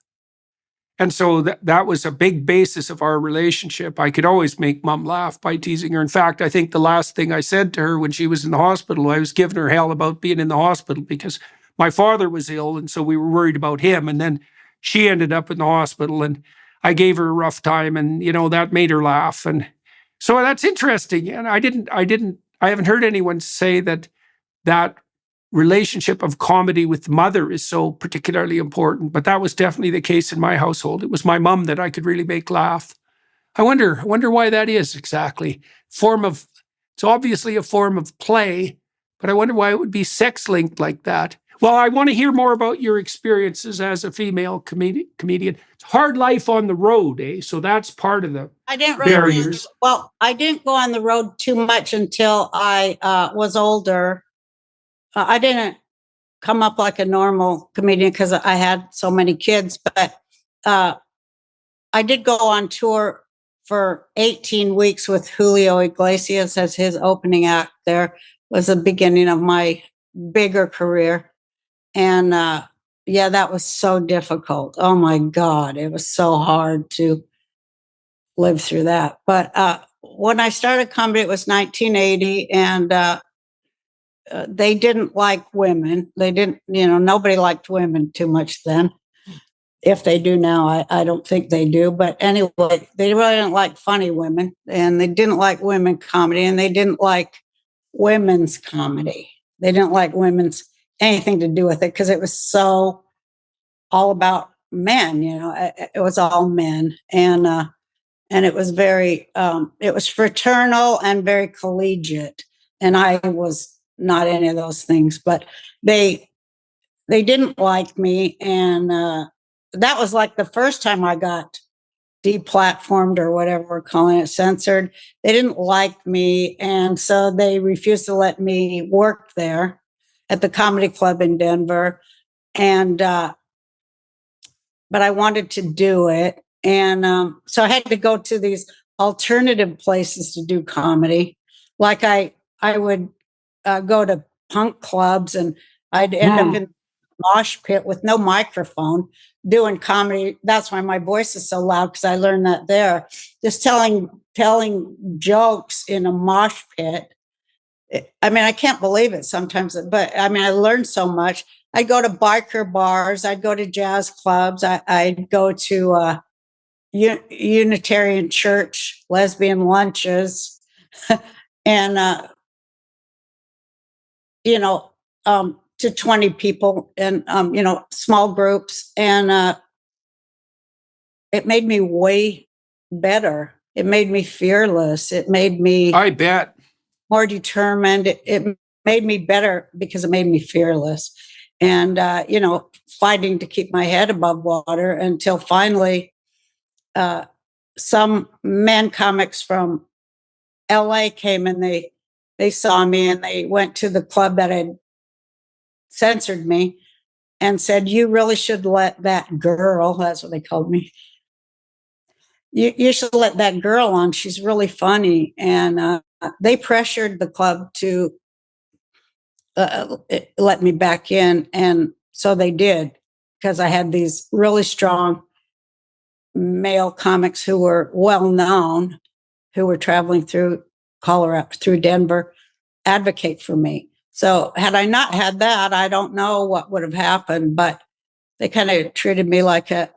And so that was a big basis of our relationship. I could always make Mom laugh by teasing her. In fact, I think the last thing I said to her when she was in the hospital, I was giving her hell about being in the hospital because my father was ill, and so we were worried about him. And then she ended up in the hospital, and I gave her a rough time, and that made her laugh. And so that's interesting. And I haven't heard anyone say that relationship of comedy with mother is so particularly important, but that was definitely the case in my household. It was my mom that I could really make laugh. I wonder why that is exactly. It's obviously a form of play, but I wonder why it would be sex linked like that. Well, I want to hear more about your experiences as a female comedian. It's hard life on the road, eh? So that's part of the I didn't really barriers. Well, I didn't go on the road too much until I was older. I didn't come up like a normal comedian because I had so many kids, but I did go on tour for 18 weeks with Julio Iglesias as his opening act. There was the beginning of my bigger career. And yeah, that was so difficult. Oh my God, it was so hard to live through that. But when I started comedy, it was 1980, and they didn't like women. They didn't, nobody liked women too much then. If they do now, I don't think they do. But anyway, they really didn't like funny women, and they didn't like women comedy, and they didn't like women's comedy. They didn't like women's anything to do with it because it was so all about men. It was all men, and it was very, it was fraternal and very collegiate. And I was not any of those things, but they didn't like me, and that was like the first time I got deplatformed or whatever we're calling it, censored. They didn't like me, and so they refused to let me work there at the comedy club in Denver. And but I wanted to do it, and so I had to go to these alternative places to do comedy. Like I would go to punk clubs, and I'd end up in mosh pit with no microphone doing comedy. That's why my voice is so loud, because I learned that there. Just telling jokes in a mosh pit. I mean, I can't believe it sometimes, but I mean, I learned so much. I'd go to biker bars. I'd go to jazz clubs. I'd go to Unitarian church, lesbian lunches, and to 20 people, and small groups, and it made me way better. It made me fearless. It made me, I bet, more determined. It made me better because it made me fearless, and fighting to keep my head above water until finally some men comics from LA came, and they saw me, and they went to the club that had censored me and said, "You really should let that girl," that's what they called me, you should let that girl on. She's really funny. And they pressured the club to let me back in. And so they did, because I had these really strong male comics who were well known, who were traveling through Colorado, through Denver, advocate for me. So had I not had that, I don't know what would have happened, but they kind of treated me like a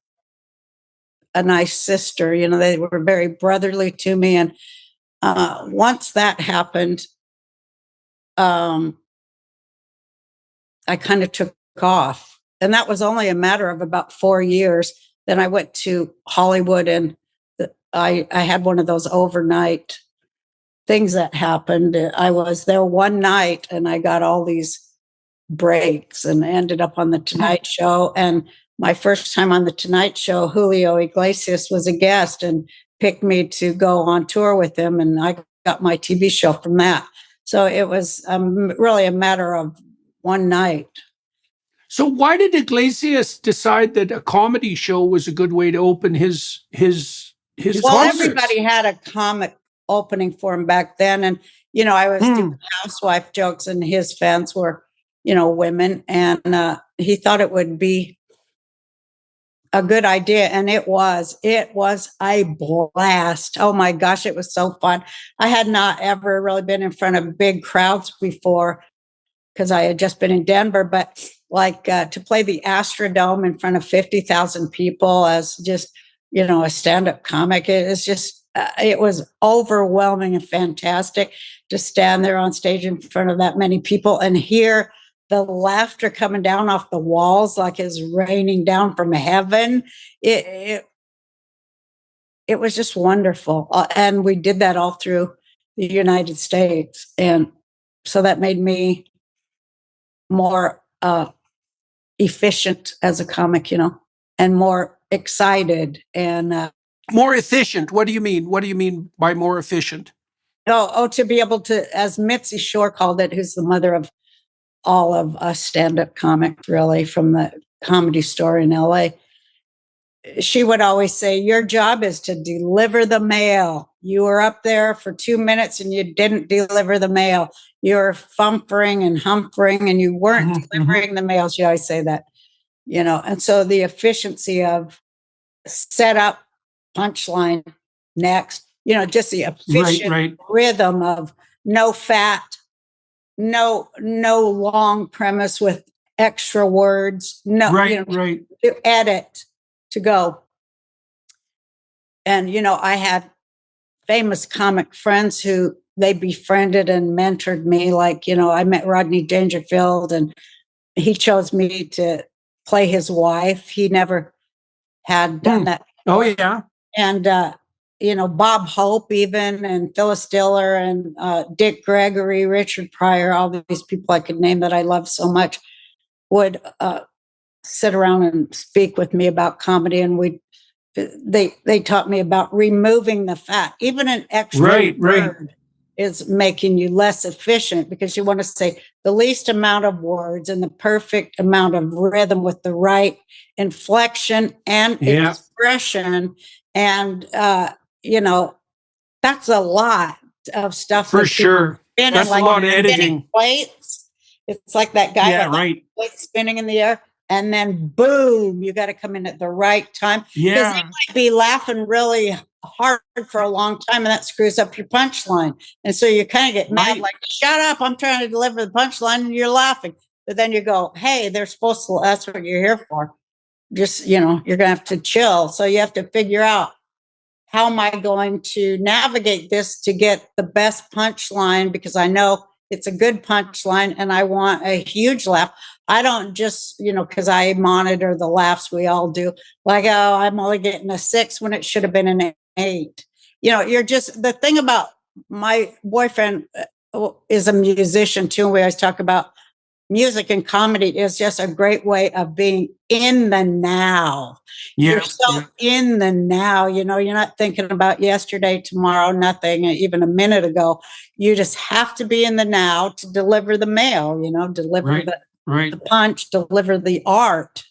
nice sister. They were very brotherly to me. And once that happened, I kind of took off. And that was only a matter of about 4 years. Then I went to Hollywood, and I had one of those overnight things that happened. I was there one night, and I got all these breaks, and ended up on the Tonight Show. And my first time on the Tonight Show, Julio Iglesias was a guest and picked me to go on tour with him, and I got my TV show from that. So it was really a matter of one night. So why did Iglesias decide that a comedy show was a good way to open his Well, concerts? everybody had a comic opening for him back then, and I was doing housewife jokes, and his fans were women, and he thought it would be a good idea, and it was a blast. Oh my gosh, it was so fun. I had not ever really been in front of big crowds before, because I had just been in Denver, but to play the Astrodome in front of 50,000 people as just a stand-up comic, it was overwhelming and fantastic to stand there on stage in front of that many people and hear the laughter coming down off the walls like it's raining down from heaven. It was just wonderful. And we did that all through the United States. And so that made me more efficient as a comic, and more excited and more efficient. What do you mean? What do you mean by more efficient? To be able to, as Mitzi Shore called it, who's the mother of all of us stand-up comics, really, from the Comedy Store in LA. She would always say, your job is to deliver the mail. You were up there for 2 minutes and you didn't deliver the mail. You were fumpering and humpering and you weren't delivering the mail. She always say that, and so the efficiency of set up, punchline, next, just the efficient rhythm of no fat, no long premise with extra words, to edit, to go. And, I had famous comic friends who they befriended and mentored me. Like, I met Rodney Dangerfield and he chose me to play his wife. He never had done that before. Oh, yeah. And, Bob Hope even, and Phyllis Diller and Dick Gregory, Richard Pryor, all these people I could name that I love so much would sit around and speak with me about comedy. And they taught me about removing the fat. Even an extra word is making you less efficient because you want to say the least amount of words and the perfect amount of rhythm with the right inflection and expression. And, that's a lot of stuff. For sure. That's a lot of editing. Plates. It's like that guy plate spinning in the air. And then boom, you got to come in at the right time. Because they might be laughing really hard for a long time and that screws up your punchline. And so you kind of get mad, like, shut up, I'm trying to deliver the punchline and you're laughing. But then you go, hey, they're supposed to, that's what you're here for. Just, you're going to have to chill. So you have to figure out, how am I going to navigate this to get the best punchline? Because I know it's a good punchline and I want a huge laugh. I don't just, because I monitor the laughs we all do, like, oh, I'm only getting a 6 when it should have been an 8. You're just, the thing about my boyfriend is a musician too. And we always talk about music and comedy is just a great way of being in the now. You're so in the now, you're not thinking about yesterday, tomorrow, nothing, even a minute ago. You just have to be in the now to deliver the mail, deliver the punch, deliver the art.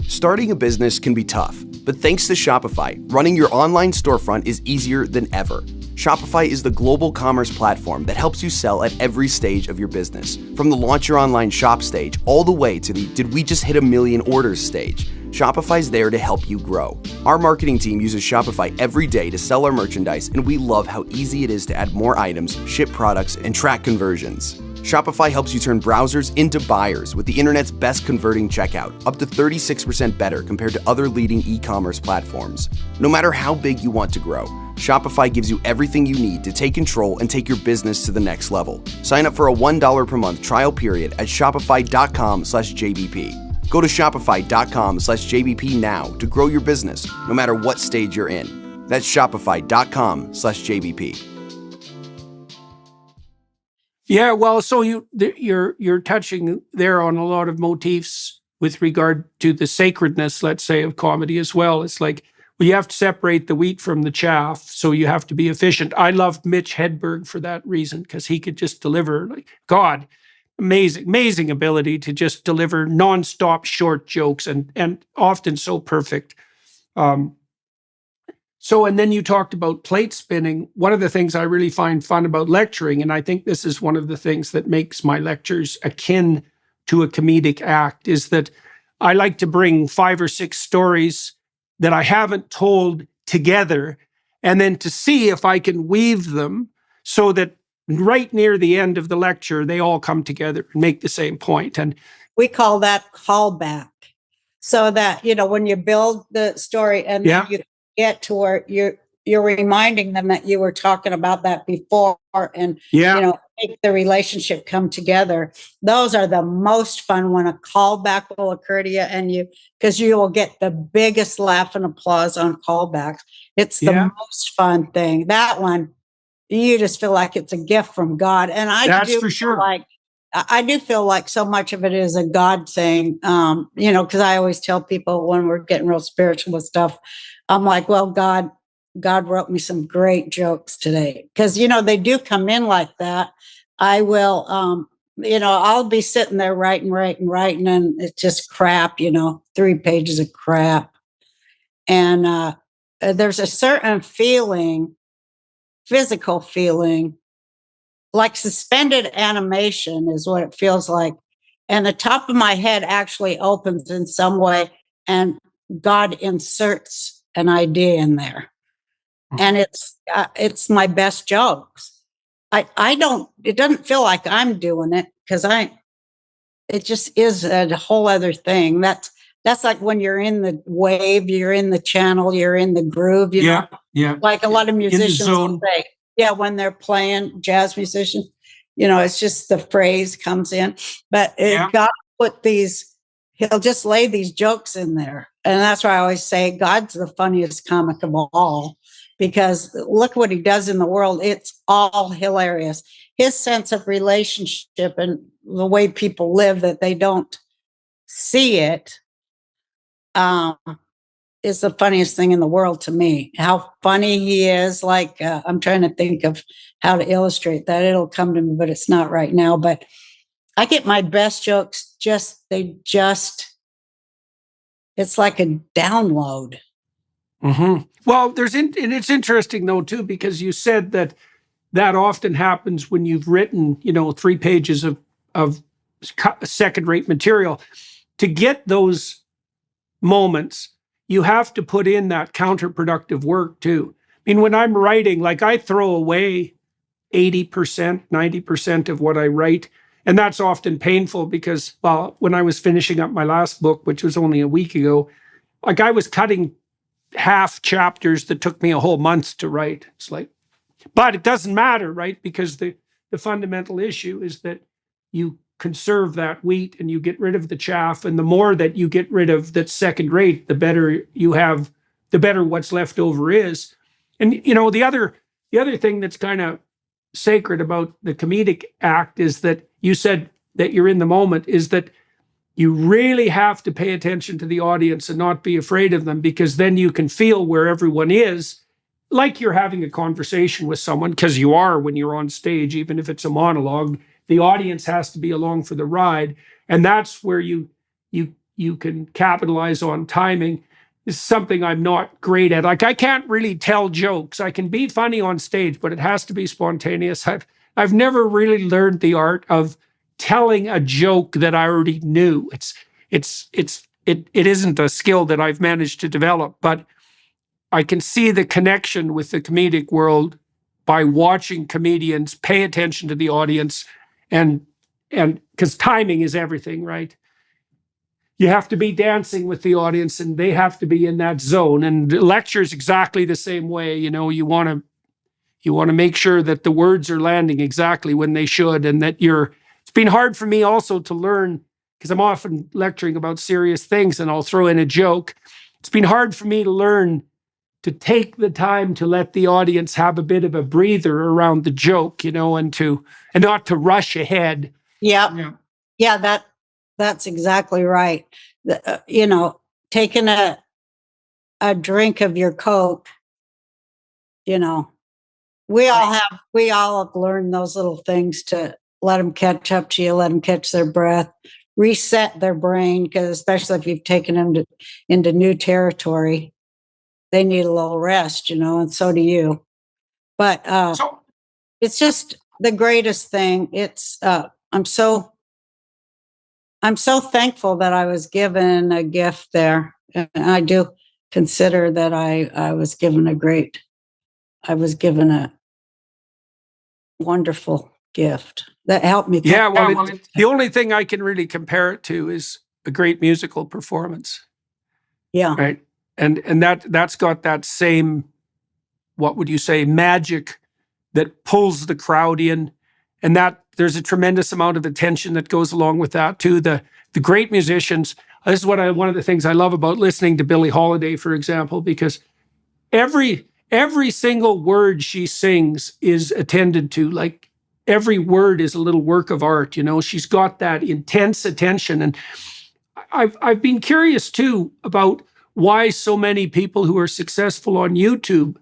Starting a business can be tough, but thanks to Shopify, running your online storefront is easier than ever. Shopify is the global commerce platform that helps you sell at every stage of your business. From the launch your online shop stage all the way to the did we just hit 1 million orders stage. Shopify's there to help you grow. Our marketing team uses Shopify every day to sell our merchandise, and we love how easy it is to add more items, ship products, and track conversions. Shopify helps you turn browsers into buyers with the internet's best converting checkout, up to 36% better compared to other leading e-commerce platforms. No matter how big you want to grow, Shopify gives you everything you need to take control and take your business to the next level. Sign up for a $1 per month trial period at shopify.com/JBP. Go to shopify.com/JBP now to grow your business, no matter what stage you're in. That's shopify.com/JBP. Yeah, well, so you're touching there on a lot of motifs with regard to the sacredness, let's say, of comedy as well. It's like, well, you have to separate the wheat from the chaff, so you have to be efficient. I loved Mitch Hedberg for that reason, because he could just deliver, like, God, amazing ability to just deliver nonstop short jokes and often so perfect. And then you talked about plate spinning. One of the things I really find fun about lecturing, and I think this is one of the things that makes my lectures akin to a comedic act, is that I like to bring 5 or 6 stories that I haven't told together, and then to see if I can weave them so that right near the end of the lecture, they all come together and make the same point. And we call that callback. So that, when you build the story and then you get to where you're reminding them that you were talking about that before and, make the relationship come together. Those are the most fun when a callback will occur to you because you will get the biggest laugh and applause on callbacks. It's the most fun thing. That one, you just feel like it's a gift from God. And I that's do for sure. like I do feel like so much of it is a God thing, because I always tell people when we're getting real spiritual with stuff, I'm like, well, God wrote me some great jokes today. Because, they do come in like that. I will, I'll be sitting there writing, and it's just crap, 3 pages of crap. And there's a certain feeling, physical feeling, like suspended animation is what it feels like. And the top of my head actually opens in some way, and God inserts an idea in there. And it's my best jokes. I don't, it doesn't feel like I'm doing it because it just is a whole other thing. That's like when you're in the wave, you're in the channel, you're in the groove, Yeah. like a lot of musicians zone. say. Yeah, when they're playing, jazz musicians, it's just the phrase comes in. But God put he'll just lay these jokes in there. And that's why I always say God's the funniest comic of all, because look what he does in the world. It's all hilarious. His sense of relationship and the way people live, that they don't see it, is the funniest thing in the world to me. How funny he is. Like, I'm trying to think of how to illustrate that. It'll come to me, but it's not right now. But I get my best jokes, it's like a download. Mm-hmm. Well, and it's interesting though, too, because you said that often happens when you've written, 3 pages of second-rate material. To get those moments, you have to put in that counterproductive work too. I mean, when I'm writing, like, I throw away 80%, 90% of what I write. And that's often painful because, well, when I was finishing up my last book, which was only a week ago, like, I was cutting half chapters that took me a whole month to write. It's like, but it doesn't matter, right? Because the fundamental issue is that you conserve that wheat and you get rid of the chaff. And the more that you get rid of that's second rate, the better you have, the better what's left over is. And, the other thing that's kind of sacred about the comedic act is that you said that you're in the moment, is that you really have to pay attention to the audience and not be afraid of them, because then you can feel where everyone is, like you're having a conversation with someone, because you are when you're on stage, even if it's a monologue. The audience has to be along for the ride, and that's where you can capitalize on timing. This is something I'm not great at. Like, I can't really tell jokes. I can be funny on stage, but it has to be spontaneous. I've never really learned the art of telling a joke that I already knew. It isn't a skill that I've managed to develop, but I can see the connection with the comedic world by watching comedians pay attention to the audience, and because timing is everything, right? You have to be dancing with the audience and they have to be in that zone. And lecture is exactly the same way. You want to make sure that the words are landing exactly when they should, and that it's been hard for me also to learn, because I'm often lecturing about serious things and I'll throw in a joke. It's been hard for me to learn to take the time to let the audience have a bit of a breather around the joke, and not to rush ahead. Yeah. That's exactly right. Taking a drink of your Coke, we all have learned those little things to let them catch up to you, let them catch their breath, reset their brain, because especially if you've taken them into new territory, they need a little rest, and so do you. But it's just the greatest thing. It's I'm so thankful that I was given a gift there. And I do consider that I was given a wonderful gift that helped me. Yeah, well, the only thing I can really compare it to is a great musical performance. Yeah. Right. And that's got that same, what would you say, magic that pulls the crowd in. And that there's a tremendous amount of attention that goes along with that too. The great musicians, this is one of the things I love about listening to Billie Holiday, for example, because every single word she sings is attended to. Like, every word is a little work of art. She's got that intense attention. And I've been curious too about why so many people who are successful on YouTube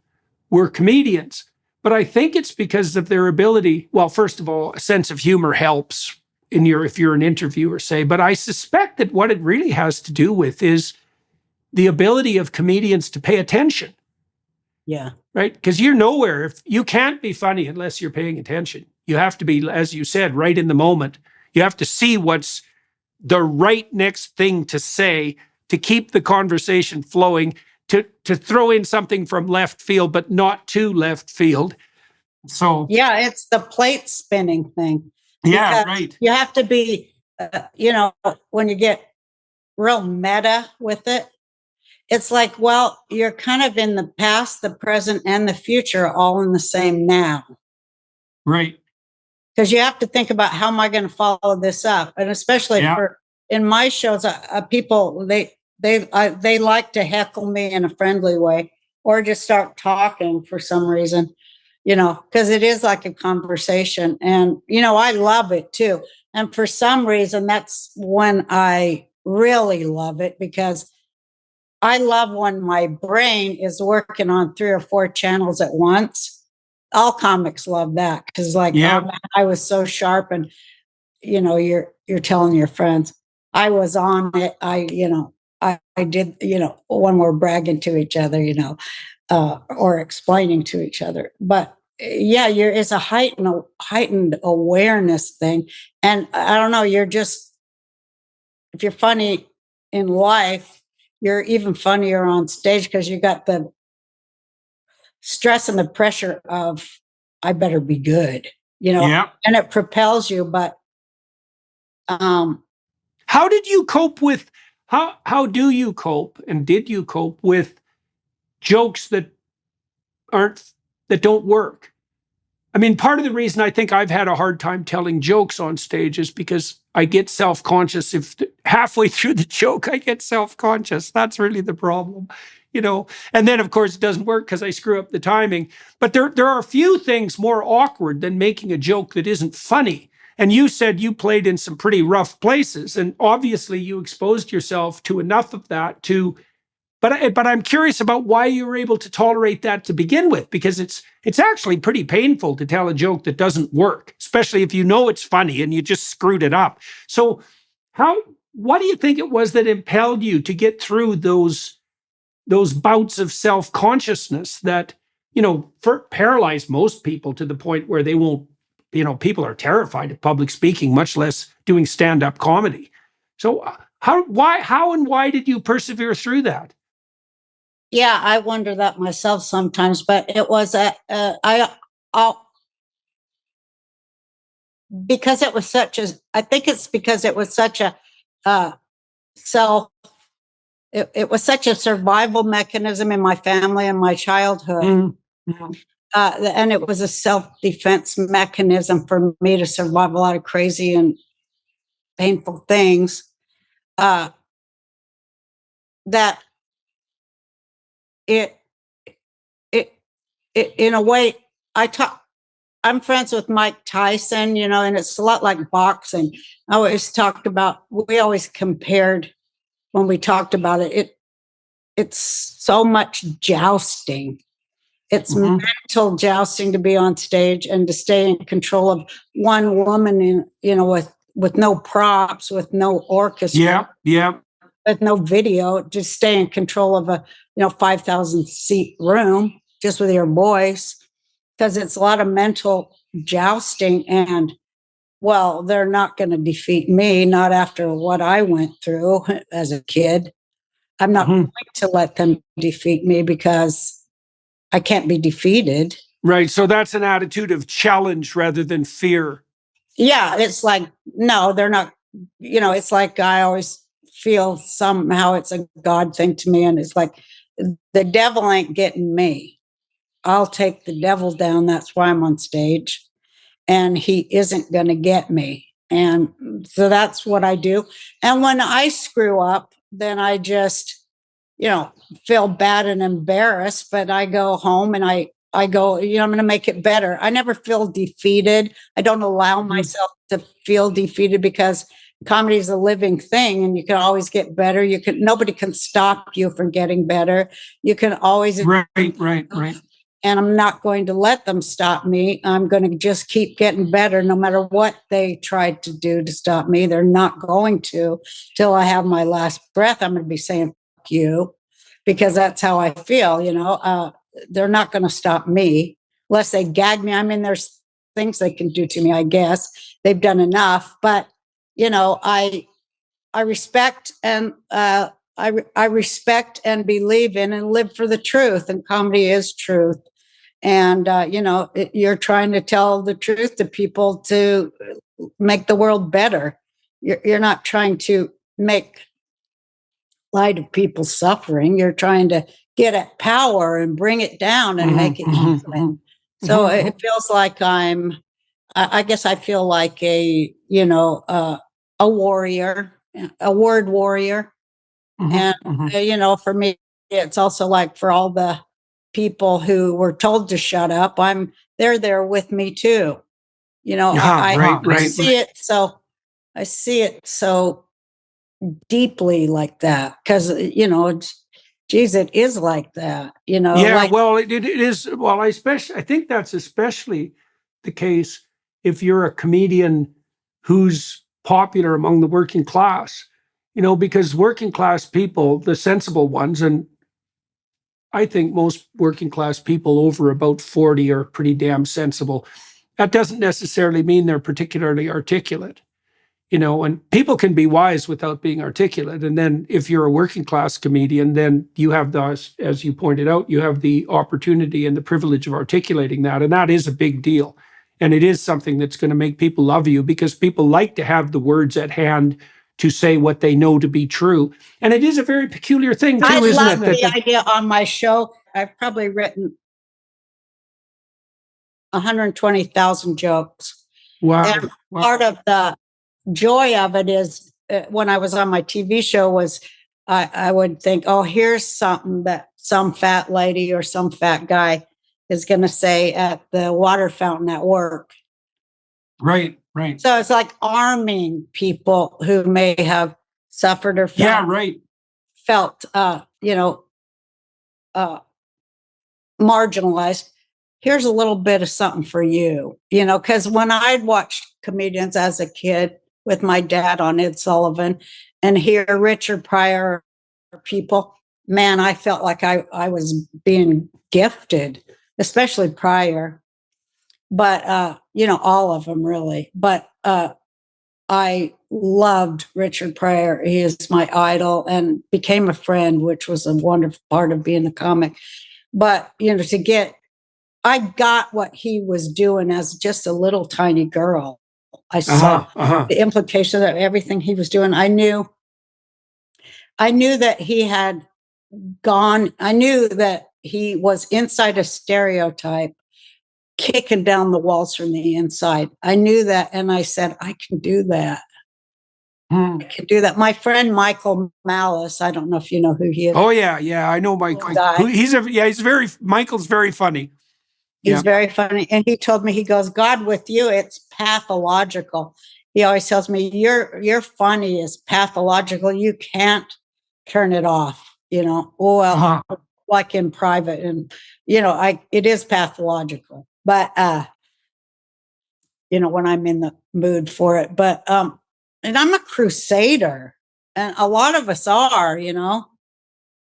were comedians. But I think it's because of their ability. Well, first of all, a sense of humor helps if you're an interviewer, say. But I suspect that what it really has to do with is the ability of comedians to pay attention. Yeah. Right? Because you're nowhere. If you can't be funny unless you're paying attention. You have to be, as you said, right in the moment. You have to see what's the right next thing to say to keep the conversation flowing, to throw in something from left field, but not too left field. So yeah, it's the plate spinning thing. Yeah, right. You have to be, when you get real meta with it, it's like, well, you're kind of in the past, the present, and the future all in the same now. Right. Because you have to think about, how am I going to follow this up? And especially in my shows, people, they like to heckle me in a friendly way, or just start talking for some reason, because it is like a conversation. And, I love it too. And for some reason, that's when I really love it, because I love when my brain is working on 3 or 4 channels at once. All comics love that, because oh man, I was so sharp, and you're telling your friends I was on it. I did, when we're bragging to each other, or explaining to each other. But it's a heightened awareness thing. And I don't know, if you're funny in life, you're even funnier on stage, because you got the stress and the pressure of, I better be good, and it propels you. But how did you cope with, how do you cope, and did you cope with jokes that don't work? I mean, part of the reason I think I've had a hard time telling jokes on stage is because I get self-conscious. If halfway through the joke I get self-conscious, that's really the problem, And then, of course, it doesn't work because I screw up the timing. But there are a few things more awkward than making a joke that isn't funny. And you said you played in some pretty rough places, and obviously you exposed yourself to enough of that to. But I'm curious about why you were able to tolerate that to begin with, because it's actually pretty painful to tell a joke that doesn't work, especially if it's funny and you just screwed it up. So what do you think it was that impelled you to get through those bouts of self-consciousness that, paralyze most people to the point where they won't, people are terrified of public speaking, much less doing stand-up comedy. So how and why did you persevere through that? Yeah, I wonder that myself sometimes, but it was because it was such a, I think it's because it was such a it was such a survival mechanism in my family and my childhood. Mm-hmm. And it was a self-defense mechanism for me to survive a lot of crazy and painful things. That it in a way, I'm friends with Mike Tyson, and it's a lot like boxing. We always compared, when we talked about it, it's so much jousting. It's mental jousting to be on stage and to stay in control of one woman with no props, with no orchestra. Yeah. With no video, just stay in control of a 5,000 seat room just with your voice, because it's a lot of mental jousting. And well, they're not going to defeat me, not after what I went through as a kid. I'm not going to let them defeat me, because I can't be defeated. Right. So that's an attitude of challenge rather than fear. Yeah, it's like, no, they're not. It's like, I always feel somehow it's a God thing to me, and it's like, the devil ain't getting me. I'll take the devil down. That's why I'm on stage, and he isn't going to get me. And so that's what I do. And when I screw up, then I just feel bad and embarrassed, but I go home and I I go, I'm going to make it better. I never feel defeated. I don't allow myself to feel defeated, because comedy is a living thing and you can always get better. Nobody can stop you from getting better. You can always. Right. And I'm not going to let them stop me. I'm going to just keep getting better no matter what they tried to do to stop me. They're not going to. Till I have my last breath, I'm going to be saying, fuck you, because that's how I feel, they're not going to stop me unless they gag me. I mean, there's things they can do to me, I guess. They've done enough. But, I respect and I respect and believe in and live for the truth. And comedy is truth. And, you're trying to tell the truth to people to make the world better. You're not trying to make light of people's suffering. You're trying to get at power and bring it down and make it human. So it feels like I guess I feel like a warrior, a word warrior. And, for me, it's also like for all the people who were told to shut up, they're there with me too. I see it. So I see it so deeply like that, because, geez, it is like that, Yeah, well, it is. Well, I think that's especially the case if you're a comedian who's popular among the working class, because working class people, the sensible ones, and I think most working class people over about 40 are pretty damn sensible. That doesn't necessarily mean they're particularly articulate. And people can be wise without being articulate. And then if you're a working class comedian, then you have as you pointed out, you have the opportunity and the privilege of articulating that. And that is a big deal. And it is something that's going to make people love you, because people like to have the words at hand to say what they know to be true. And it is a very peculiar thing too, isn't it? I love the idea on my show. I've probably written 120,000 jokes. Wow. And part of the joy of it is when I was on my TV show was I would think, oh, here's something that some fat lady or some fat guy is going to say at the water fountain at work. Right. So it's like arming people who may have suffered or felt marginalized. Here's a little bit of something for you, because when I'd watched comedians as a kid with my dad on Ed Sullivan and hear Richard Pryor people, man, I felt like I was being gifted, especially Pryor. But, all of them really. But I loved Richard Pryor. He is my idol and became a friend, which was a wonderful part of being a comic. But, I got what he was doing as just a little tiny girl. I saw the implication of everything he was doing. I knew that he had gone. I knew that he was inside a stereotype, kicking down the walls from the inside. I knew that. And I said, I can do that. I can do that. My friend, Michael Malice, I don't know if you know who he is. Oh yeah. I know Michael. Michael's very funny. He's very funny. And he told me, he goes, God with you, it's pathological. He always tells me, your funny is pathological. You can't turn it off, like in private. And, it is pathological. But, when I'm in the mood for it. But, and I'm a crusader. And a lot of us are,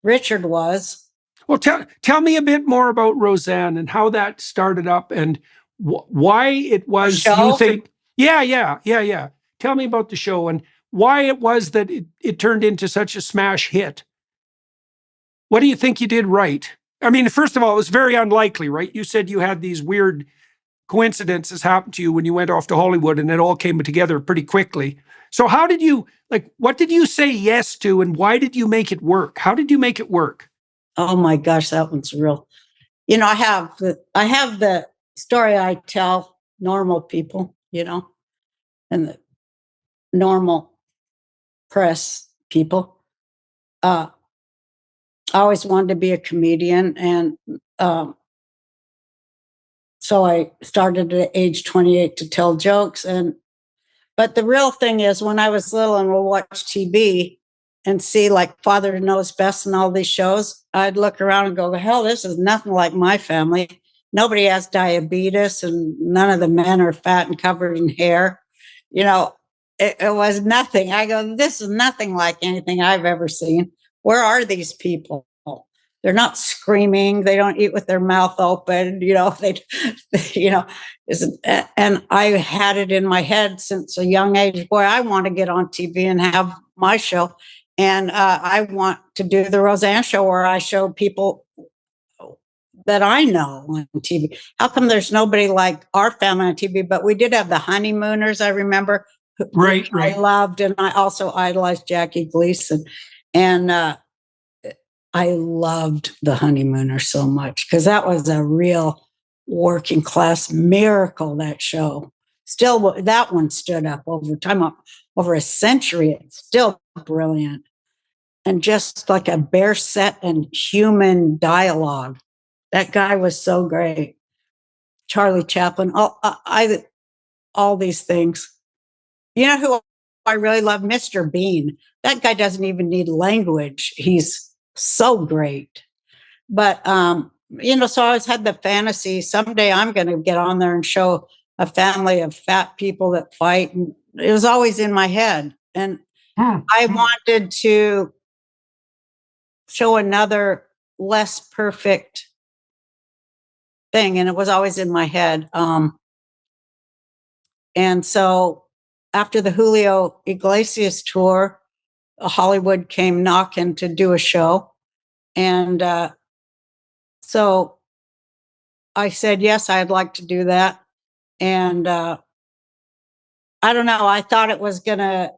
Richard was. Well, tell me a bit more about Roseanne and how that started up and why it was you think. Yeah. Tell me about the show and why it was that it turned into such a smash hit. What do you think you did right? I mean, first of all, it was very unlikely, right? You said you had these weird coincidences happen to you when you went off to Hollywood and it all came together pretty quickly. So how did you, what did you say yes to and why did you make it work? How did you make it work? Oh my gosh, that one's real. I have the story I tell normal people, and the normal press people. I always wanted to be a comedian, and so I started at age 28 to tell jokes. But the real thing is, when I was little and would watch TV and see like Father Knows Best and all these shows, I'd look around and go, hell, this is nothing like my family. Nobody has diabetes and none of the men are fat and covered in hair. It was nothing. I go, this is nothing like anything I've ever seen. Where are these people? They're not screaming. They don't eat with their mouth open. And I had it in my head since a young age, boy, I want to get on TV and have my show. And I want to do the Roseanne show where I show people that I know on TV. How come there's nobody like our family on TV? But we did have the Honeymooners, I remember. Right. I loved, and I also idolized Jackie Gleason. And I loved the Honeymooners so much because that was a real working class miracle, that show. Still, that one stood up over time, over a century. It's still brilliant. And just like a bare set and human dialogue. That guy was so great. Charlie Chaplin, all these things. You know who I really love? Mr. Bean. That guy doesn't even need language. He's so great. But, so I always had the fantasy, someday I'm going to get on there and show a family of fat people that fight. And it was always in my head. And I wanted to show another less perfect thing. And it was always in my head. And so after the Julio Iglesias tour, Hollywood came knocking to do a show. And so I said, yes, I'd like to do that. And I don't know, I thought it was going to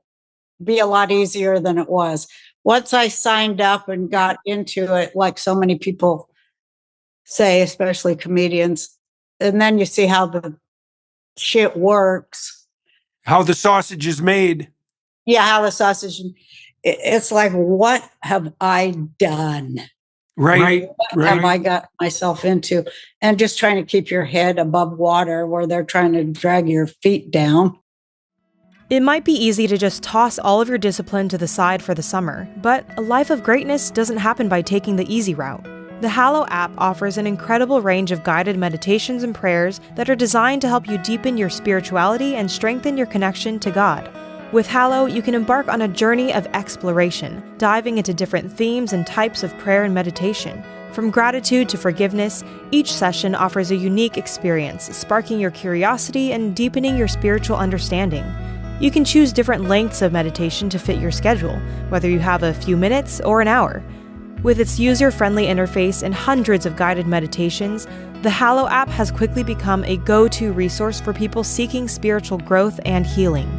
be a lot easier than it was. Once I signed up and got into it, like so many people say, especially comedians, and then you see how the shit works. How the sausage is made. Yeah, how the sausage, it's like, what have I done? Right. What have I got myself into? And just trying to keep your head above water where they're trying to drag your feet down. It might be easy to just toss all of your discipline to the side for the summer, but a life of greatness doesn't happen by taking the easy route. The Hallow app offers an incredible range of guided meditations and prayers that are designed to help you deepen your spirituality and strengthen your connection to God. With Hallow, you can embark on a journey of exploration, diving into different themes and types of prayer and meditation. From gratitude to forgiveness, each session offers a unique experience, sparking your curiosity and deepening your spiritual understanding. You can choose different lengths of meditation to fit your schedule, whether you have a few minutes or an hour. With its user-friendly interface and hundreds of guided meditations, the Hallow app has quickly become a go-to resource for people seeking spiritual growth and healing.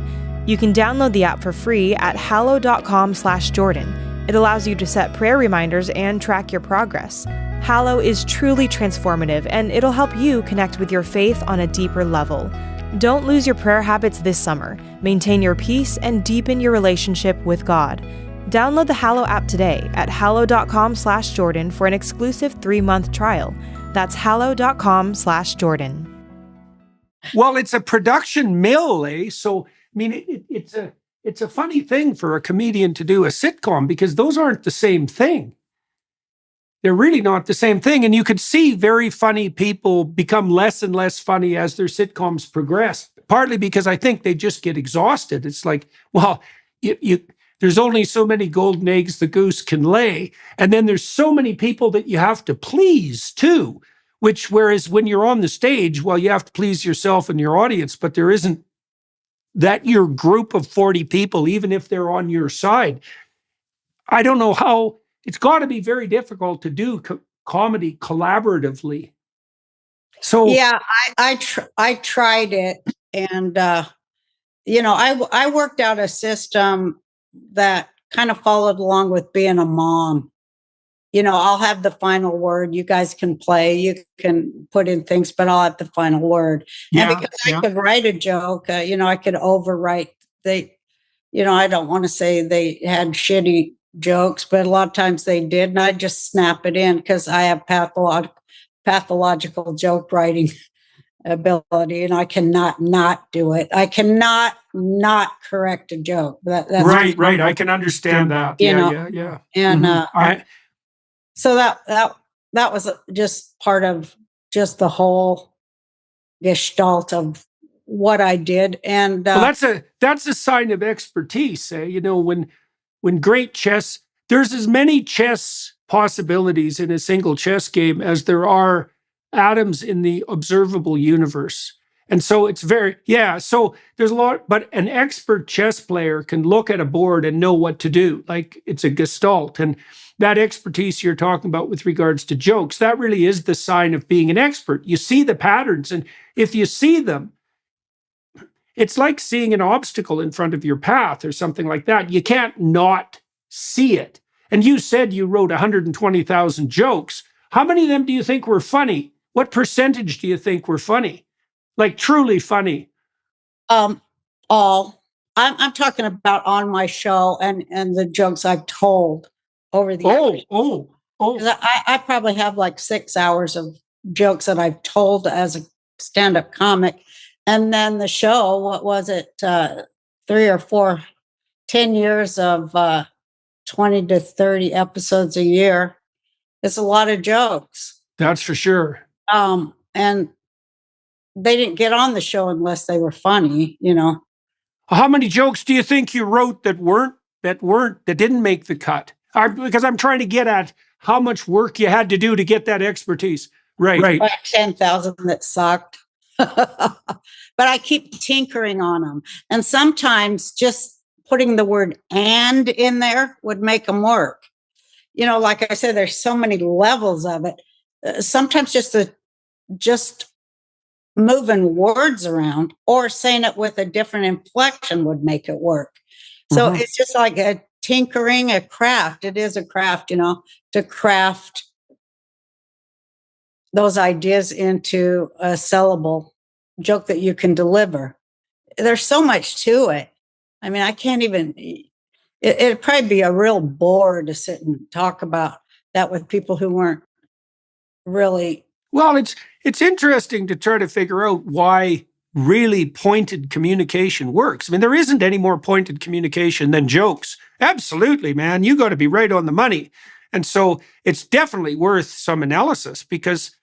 You can download the app for free at hallow.com/Jordan. It allows you to set prayer reminders and track your progress. Hallow is truly transformative, and it'll help you connect with your faith on a deeper level. Don't lose your prayer habits this summer. Maintain your peace and deepen your relationship with God. Download the Hallow app today at hallow.com/Jordan for an exclusive 3-month trial. That's hallow.com/Jordan. Well, it's a production mill, eh? So, I mean, it's a funny thing for a comedian to do a sitcom because those aren't the same thing. They're really not the same thing. And you could see very funny people become less and less funny as their sitcoms progress, partly because I think they just get exhausted. It's like, well, there's only so many golden eggs the goose can lay. And then there's so many people that you have to please too, whereas when you're on the stage, well, you have to please yourself and your audience, but there isn't that your group of 40 people, even if they're on your side. I don't know how. It's got to be very difficult to do comedy collaboratively. So yeah, I tried it, and I worked out a system that kind of followed along with being a mom. I'll have the final word. You guys can play, you can put in things, but I'll have the final word. And because I could write a joke, I could overwrite. I don't want to say they had shitty jokes, but a lot of times they did, and I just snap it in because I have pathological joke writing ability, and I cannot not do it. I cannot not correct a joke. That's right. I can understand that. Yeah. And I so that was just part of just the whole gestalt of what I did. And well, that's a sign of expertise. When great chess, there's as many chess possibilities in a single chess game as there are atoms in the observable universe. And so it's so there's a lot, but an expert chess player can look at a board and know what to do. Like, it's a gestalt. And that expertise you're talking about with regards to jokes, that really is the sign of being an expert. You see the patterns, and if you see them, it's like seeing an obstacle in front of your path or something like that. You can't not see it. And you said you wrote 120,000 jokes. How many of them do you think were funny? What percentage do you think were funny? Like, truly funny? All. I'm talking about on my show and the jokes I've told over the years. 'Cause I probably have like 6 hours of jokes that I've told as a stand-up comic. And then the show, what was it, 3 or 4, 10 years of 20 to 30 episodes a year. It's a lot of jokes. That's for sure. And they didn't get on the show unless they were funny, How many jokes do you think you wrote that didn't make the cut? Because I'm trying to get at how much work you had to do to get that expertise. Right. Like 10,000 that sucked. But I keep tinkering on them. And sometimes just putting the word "and" in there would make them work. Like I said, there's so many levels of it. Sometimes just moving words around or saying it with a different inflection would make it work. So it's just like a tinkering, a craft. It is a craft, to craft those ideas into a sellable joke that you can deliver. There's so much to it. I mean, I can't even, it'd probably be a real bore to sit and talk about that with people who weren't really. Well, it's interesting to try to figure out why really pointed communication works. I mean, there isn't any more pointed communication than jokes. Absolutely, man. You got to be right on the money. And so it's definitely worth some analysis, because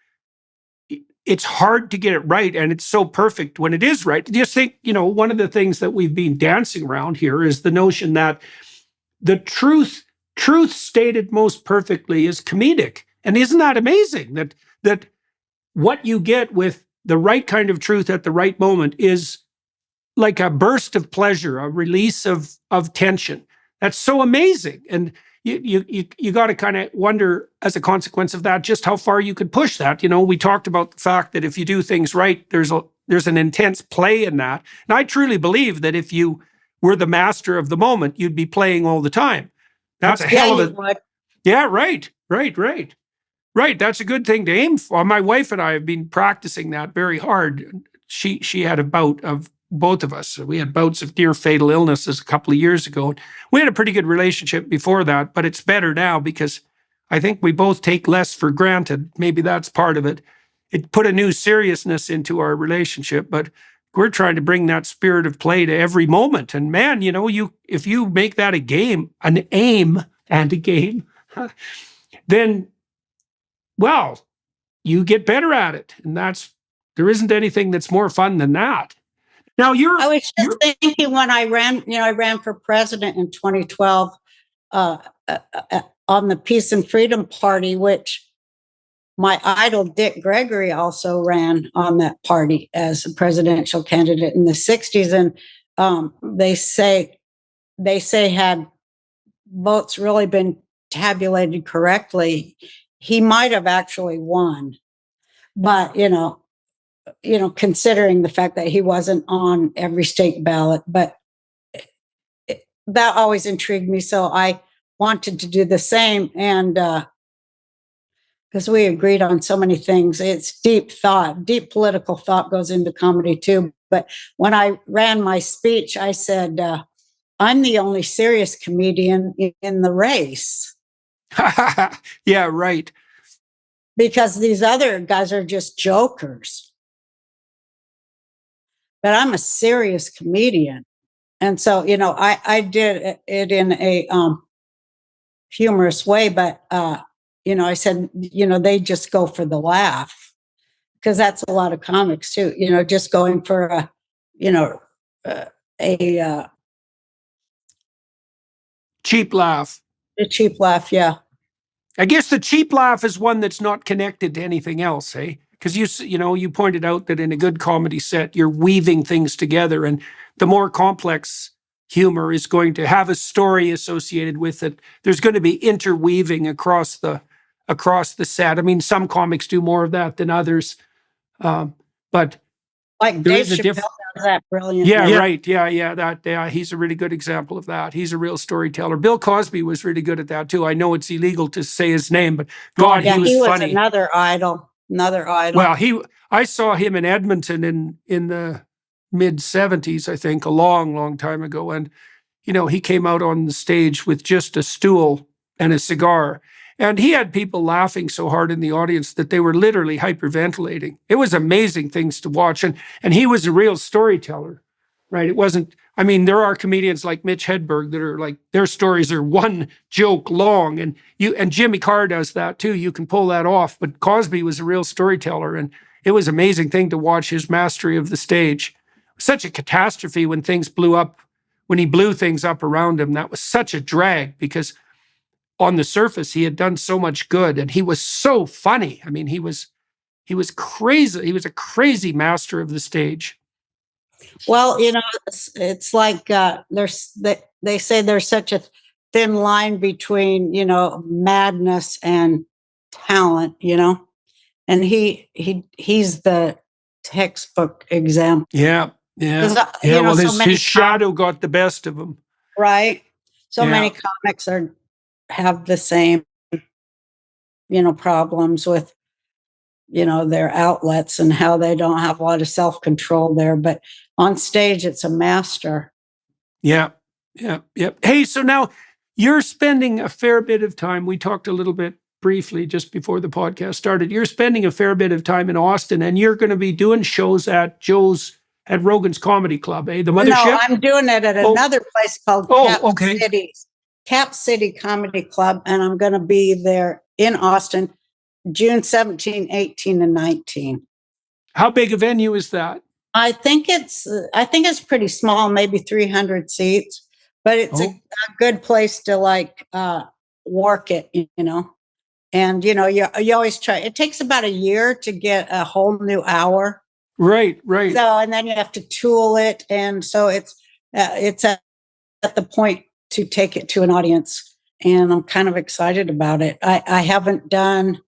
it's hard to get it right, and it's so perfect when it is right. Just think, one of the things that we've been dancing around here is the notion that the truth stated most perfectly is comedic. And isn't that amazing that what you get with the right kind of truth at the right moment is like a burst of pleasure, a release of tension. That's so amazing. And you got to kind of wonder, as a consequence of that, just how far you could push that. We talked about the fact that if you do things right, there's an intense play in that. And I truly believe that if you were the master of the moment, you'd be playing all the time. That's a hell of a... Yeah, right. That's a good thing to aim for. My wife and I have been practicing that very hard. She had a bout of, both of us, we had bouts of near fatal illnesses a couple of years ago. We had a pretty good relationship before that, but it's better now because I think we both take less for granted. Maybe that's part of it. It put a new seriousness into our relationship, but we're trying to bring that spirit of play to every moment. And man, if you make that a game, an aim and a game, then, well, you get better at it. And there isn't anything that's more fun than that. Now I was just thinking when I ran for president in 2012 on the Peace and Freedom Party, which my idol Dick Gregory also ran on that party as a presidential candidate in the 60s. And they say had votes really been tabulated correctly, he might have actually won. But, considering the fact that he wasn't on every state ballot, but that always intrigued me. So I wanted to do the same. And because we agreed on so many things, it's deep political thought goes into comedy too. But when I ran my speech, I said, I'm the only serious comedian in the race. Yeah, right. Because these other guys are just jokers. but I'm a serious comedian. And so, I did it in a humorous way, but, I said, they just go for the laugh, because that's a lot of comics too, just going for a Cheap laugh. cheap laugh. Yeah. I guess the cheap laugh is one that's not connected to anything else, hey? Because you pointed out that in a good comedy set, you're weaving things together, and the more complex humor is going to have a story associated with it. There's going to be interweaving across the set. I mean, some comics do more of that than others, but Like there Dave is a Chappelle does that brilliant. yeah, right. Yeah. He's a really good example of that. He's a real storyteller. Bill Cosby was really good at that too. I know it's illegal to say his name, but God, Yeah, he was funny. another idol. Well, I saw him in Edmonton in the mid 70s, I think, a long, long time ago. And, he came out on the stage with just a stool and a cigar. And he had people laughing so hard in the audience that they were literally hyperventilating. It was amazing things to watch. And he was a real storyteller, right? It wasn't, I mean, there are comedians like Mitch Hedberg that are like, their stories are one joke long. And Jimmy Carr does that too. You can pull that off. But Cosby was a real storyteller. And it was an amazing thing to watch his mastery of the stage. Such a catastrophe when things blew up, when he blew things up around him. That was such a drag, because on the surface, he had done so much good, and he was so funny. I mean, he was crazy. He was a crazy master of the stage. Well, it's like they say there's such a thin line between madness and talent, and he's the textbook example. Yeah. Well, his shadow got the best of him, right? So many comics have the same problems with their outlets and how they don't have a lot of self-control there, but on stage it's a master. Yeah. Hey, so now you're spending a fair bit of time, we talked a little bit briefly just before the podcast started, you're spending a fair bit of time in Austin, and you're going to be doing shows at Rogan's Comedy Club, the mothership? No, I'm doing it at another place called Cap City Comedy Club, and I'm going to be there in Austin June 17, 18, and 19. How big a venue is that? I think it's pretty small, maybe 300 seats, but it's a good place to work it, And you always try. It takes about a year to get a whole new hour. Right. So, and then you have to tool it, and so it's at the point to take it to an audience, and I'm kind of excited about it. I haven't done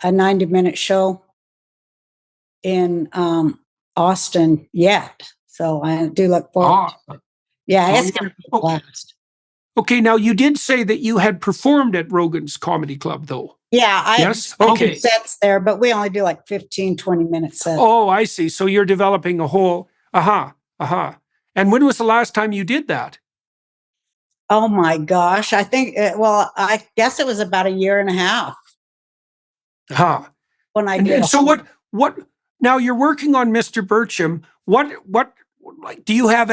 a 90-minute show in Austin yet, so I do look forward to it. Yeah, it's going to be a blast. Okay, now you did say that you had performed at Rogan's Comedy Club, though. Yeah, I have sets there, but we only do 15, 20-minute sets. Oh, I see. So you're developing a whole, And when was the last time you did that? Oh my gosh. I think, I guess it was about a year and a half. When I did. So what, now you're working on Mr. Burcham. What, do you have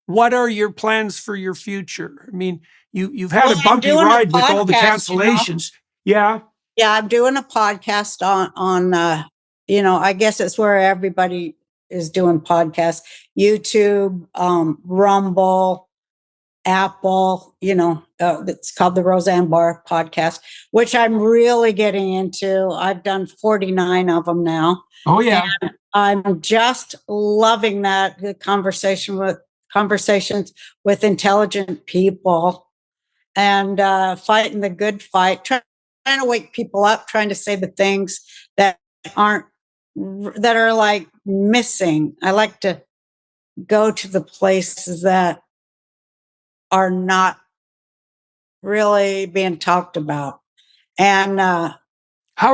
what are your plans for your future? I mean, you've had a bumpy ride with all the cancellations. Yeah. Yeah. I'm doing a podcast on I guess it's where everybody is doing podcasts, YouTube, Rumble, Apple, it's called the Roseanne Barr podcast, which I'm really getting into. I've done 49 of them now. Oh yeah. And I'm just loving that, the conversations with intelligent people and fighting the good fight, trying to wake people up, trying to say the things that are missing. I like to go to the places that are not really being talked about. And how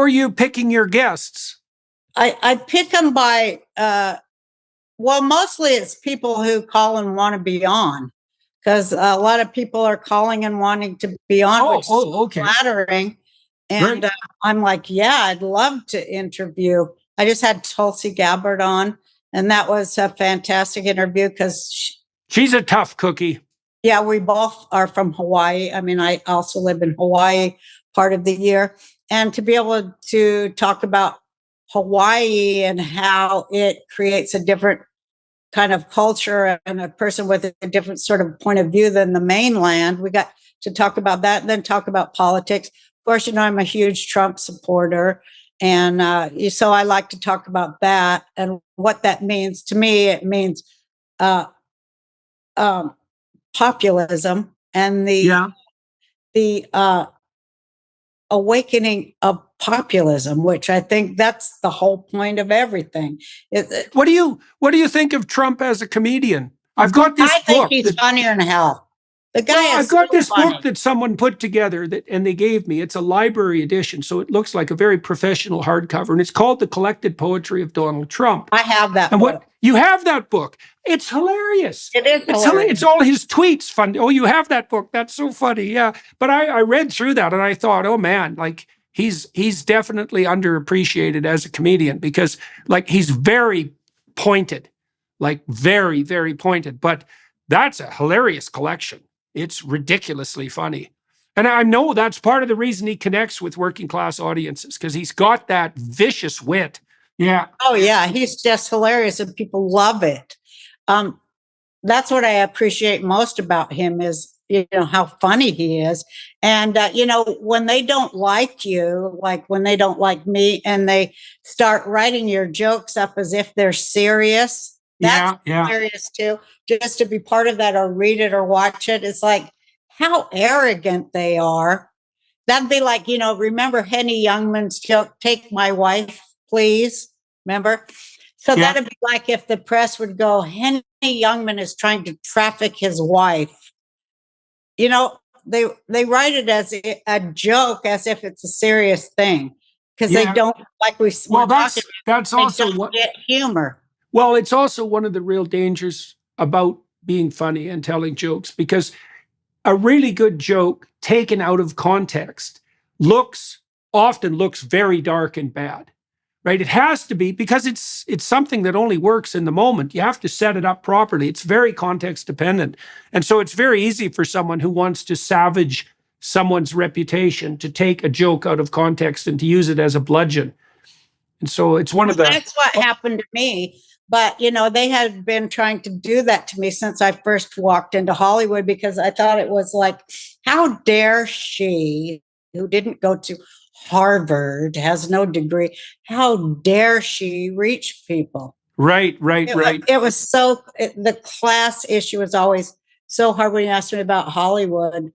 are you picking your guests? I pick them by mostly it's people who call and want to be on, because a lot of people are calling and wanting to be on, which is flattering. And I'm like, yeah, I'd love to interview. I just had Tulsi Gabbard on, And that was a fantastic interview because she's a tough cookie. Yeah, we both are from Hawaii. I mean, I also live in Hawaii part of the year. And to be able to talk about Hawaii and how it creates a different kind of culture and a person with a different sort of point of view than the mainland, we got to talk about that and then talk about politics. Of course, I'm a huge Trump supporter. And so I like to talk about that and what that means. To me, it means populism and the awakening of populism, which I think that's the whole point of everything. What do you think of Trump as a comedian? I've got this book. I think he's funnier than hell. The guy I've got this book that someone put together and they gave me. It's a library edition, so it looks like a very professional hardcover, and it's called The Collected Poetry of Donald Trump. I have that book. What you have that book? It's hilarious. It is hilarious. It's all his tweets. Fun. Oh, you have that book? That's so funny. Yeah, but I read through that and I thought, oh man, like he's definitely underappreciated as a comedian because like he's very pointed, like very, very pointed. But that's a hilarious collection. It's ridiculously funny. And I know that's part of the reason he connects with working class audiences because he's got that vicious wit. Yeah. Oh, yeah. He's just hilarious and people love it. That's what I appreciate most about him is, how funny he is. And, when they don't like you, like when they don't like me and they start writing your jokes up as if they're serious, that's hilarious too. Just to be part of that or read it or watch it. It's like how arrogant they are. That'd be like, remember Henny Youngman's joke, "Take my wife, please." Remember? So that'd be like if the press would go, Henny Youngman is trying to traffic his wife. They write it as a joke, as if it's a serious thing. Because they don't, like that's also what get humor. Well, it's also one of the real dangers about being funny and telling jokes, because a really good joke taken out of context often looks very dark and bad, right? It has to be, because it's something that only works in the moment. You have to set it up properly. It's very context dependent. And so it's very easy for someone who wants to savage someone's reputation to take a joke out of context and to use it as a bludgeon. And so it's one of the... That's what happened to me. But, they had been trying to do that to me since I first walked into Hollywood, because I thought it was like, how dare she, who didn't go to Harvard, has no degree, how dare she reach people? Right. It was the class issue was always so hard when you asked me about Hollywood.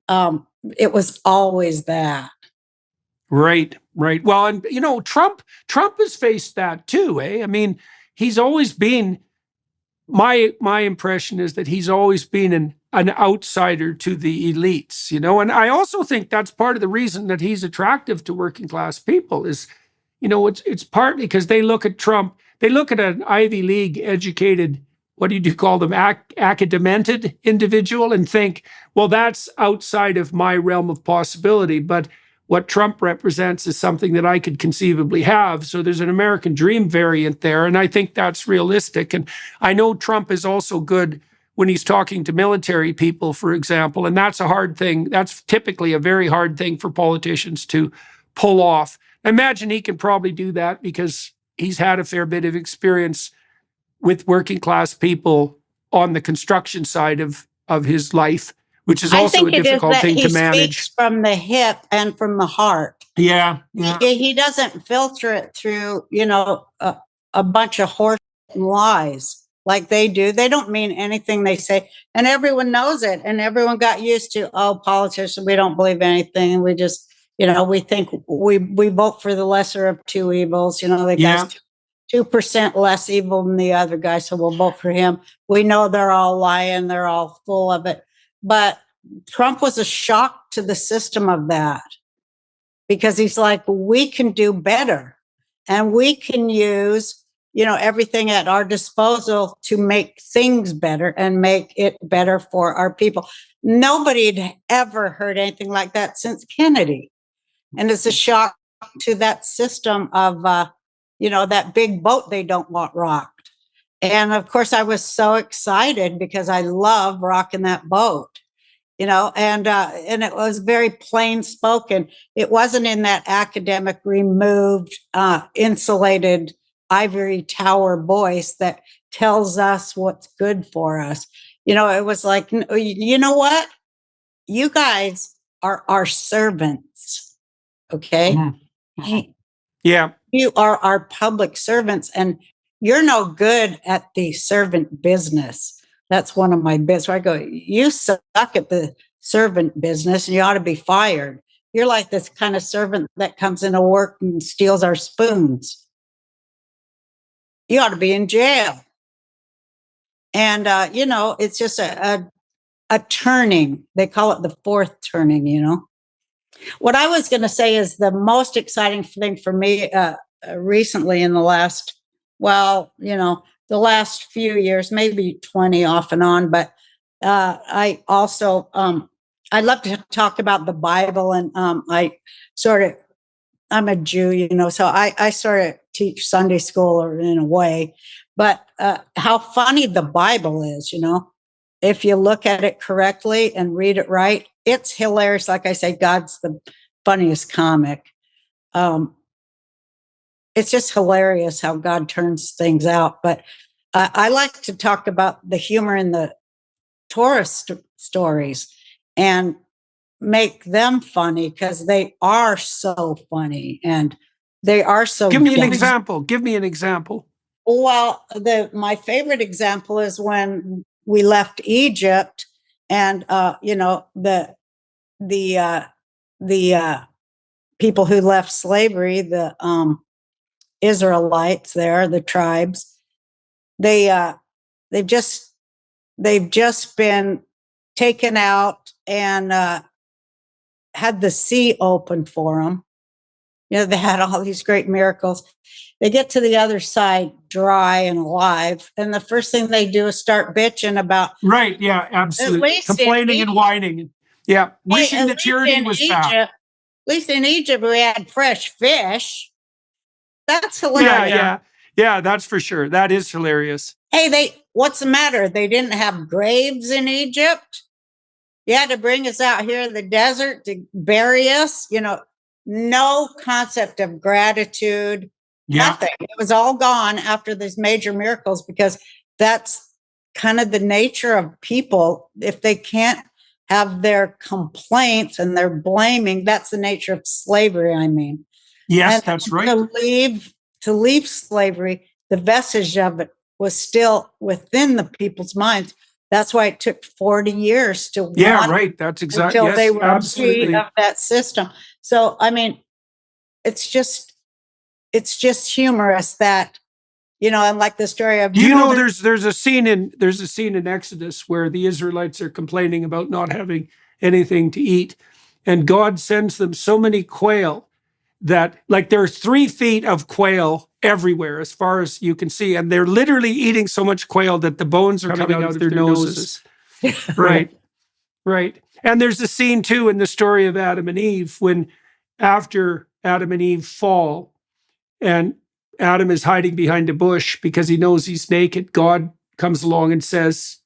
It was always that. Right. Well, and, Trump has faced that too, eh? I mean, he's always been, my impression is that he's always been an outsider to the elites, and I also think that's part of the reason that he's attractive to working class people is, it's partly because they look at Trump, they look at an Ivy League educated, what do you call them, acadamented individual and think, well, that's outside of my realm of possibility, but what Trump represents is something that I could conceivably have. So there's an American dream variant there. And I think that's realistic. And I know Trump is also good when he's talking to military people, for example. And that's a hard thing. That's typically a very hard thing for politicians to pull off. I imagine he can probably do that because he's had a fair bit of experience with working class people on the construction side of his life, which is also a difficult thing to manage. He speaks from the hip and from the heart. Yeah. He doesn't filter it through, a bunch of horse lies like they do. They don't mean anything they say. And everyone knows it. And everyone got used to, politicians, we don't believe anything. We just, we think we vote for the lesser of two evils. The guy's 2% less evil than the other guy, so we'll vote for him. We know they're all lying. They're all full of it. But Trump was a shock to the system of that, because he's like, we can do better and we can use, everything at our disposal to make things better and make it better for our people. Nobody had ever heard anything like that since Kennedy. And it's a shock to that system of, that big boat they don't want rocked. And of course, I was so excited because I love rocking that boat, and it was very plain spoken. It wasn't in that academic, removed, insulated ivory tower voice that tells us what's good for us. It was like, you know what? You guys are our servants. Okay. Mm-hmm. Yeah. You are our public servants, and you're no good at the servant business. That's one of my bits where I go, you suck at the servant business and you ought to be fired. You're like this kind of servant that comes into work and steals our spoons. You ought to be in jail. And, it's just a turning. They call it the fourth turning. What I was going to say is the most exciting thing for me recently in the last, the last few years, maybe 20 off and on. But I also, I love to talk about the Bible, and I'm a Jew, so I sort of teach Sunday school in a way. But how funny the Bible is, if you look at it correctly and read it right, it's hilarious. Like I say, God's the funniest comic. It's just hilarious how God turns things out. But I like to talk about the humor in the Torah stories and make them funny because they are so funny and they are so. Give me an example. Give me an example. Well, my favorite example is when we left Egypt, and the people who left slavery, the Israelites, the tribes, they've just been taken out and had the sea open for them. They had all these great miracles. They get to the other side dry and alive, and the first thing they do is start bitching about. Right, yeah, absolutely. Complaining and whining. Yeah, wishing the tyranny was back. At least in Egypt, we had fresh fish. That's hilarious. Yeah, that's for sure. That is hilarious. Hey, what's the matter? They didn't have graves in Egypt? You had to bring us out here in the desert to bury us? No concept of gratitude, nothing. It was all gone after these major miracles, because that's kind of the nature of people. If they can't have their complaints and their blaming, that's the nature of slavery, I mean. Yes, and that's right. To leave slavery, the vestige of it was still within the people's minds. That's why it took 40 years to right. That's exactly until they were free of that system. So, I mean, it's just humorous that, and like the story of there's a scene in Exodus where the Israelites are complaining about not having anything to eat, and God sends them so many quail that, like, there's 3 feet of quail everywhere as far as you can see, and they're literally eating so much quail that the bones are coming out of their noses. Right. And there's a scene too in the story of Adam and Eve, when after Adam and Eve fall and Adam is hiding behind a bush because he knows he's naked, God comes along and says,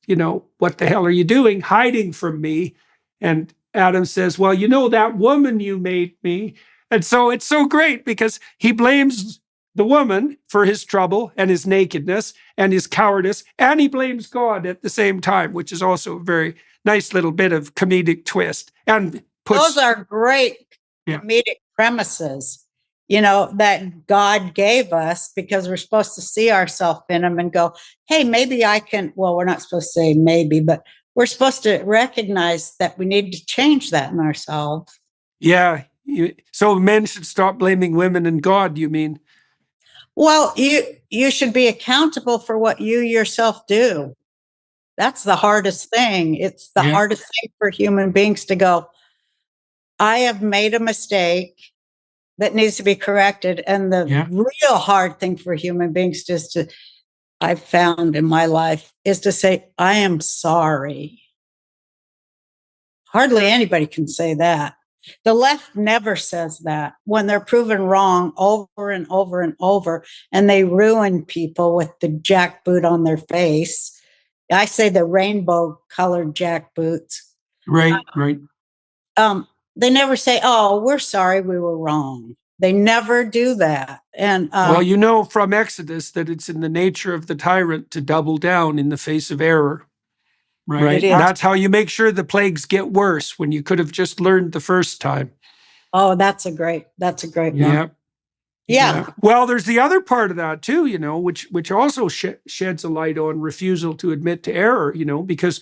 what the hell are you doing hiding from me? And Adam says, well, that woman you made me. And so it's so great because he blames the woman for his trouble and his nakedness and his cowardice, and he blames God at the same time, which is also a very nice little bit of comedic twist. And those are great comedic premises, that God gave us, because we're supposed to see ourselves in them and go, hey, maybe I can. Well, we're not supposed to say maybe, but we're supposed to recognize that we need to change that in ourselves. Yeah. So men should stop blaming women and God, you mean? Well, you should be accountable for what you yourself do. That's the hardest thing. It's the hardest thing for human beings to go, I have made a mistake that needs to be corrected. And the real hard thing for human beings I've found in my life is to say, I am sorry. Hardly anybody can say that. The left never says that when they're proven wrong over and over and over, and they ruin people with the jackboot on their face. I say the rainbow colored jackboots. Right, right. They never say, "Oh, we're sorry, we were wrong." They never do that. And well, you know from Exodus that it's in the nature of the tyrant to double down in the face of error. Right. That's how you make sure the plagues get worse when you could have just learned the first time. Oh, that's a great one. Yeah. Well, there's the other part of that too, you know, which also sheds a light on refusal to admit to error, you know, because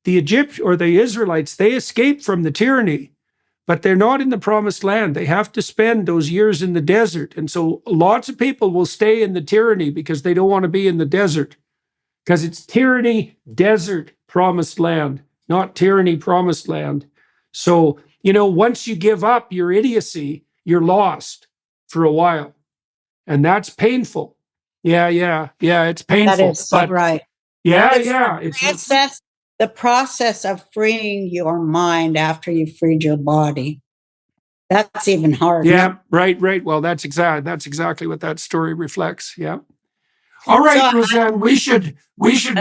the Israelites, they escaped from the tyranny, but they're not in the promised land. They have to spend those years in the desert. And so lots of people will stay in the tyranny because they don't want to be in the desert, because it's tyranny, desert, promised land, not tyranny, promised land. So, you know, once you give up your idiocy, you're lost for a while. And that's painful. Yeah, it's painful. That is so right. Yeah. The process of freeing your mind after you've freed your body. That's even harder. Yeah, right. Well, that's exactly what that story reflects. Yeah. All right, so, Roseanne, we should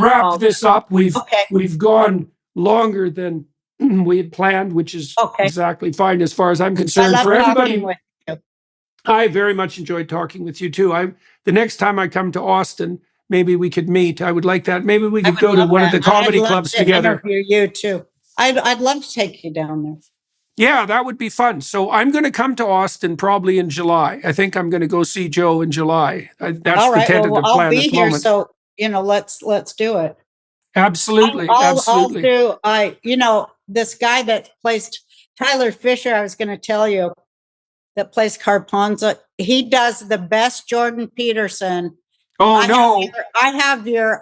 wrap this up. We've gone longer than we had planned, which is exactly fine as far as I'm concerned. For everybody, with you. I very much enjoyed talking with you too. The next time I come to Austin, maybe we could meet. I would like that. Maybe we could go to one of the comedy clubs together. Interview you too. I'd love to take you down there. Yeah, that would be fun. So I'm going to come to Austin probably in July. I think I'm going to go see Joe in July. That's the tentative plan I'll be at the here, moment. so you know, let's do it. Absolutely. This guy that plays Tyler Fisher, I was going to tell you, that plays Carponza. He does the best Jordan Peterson. I have your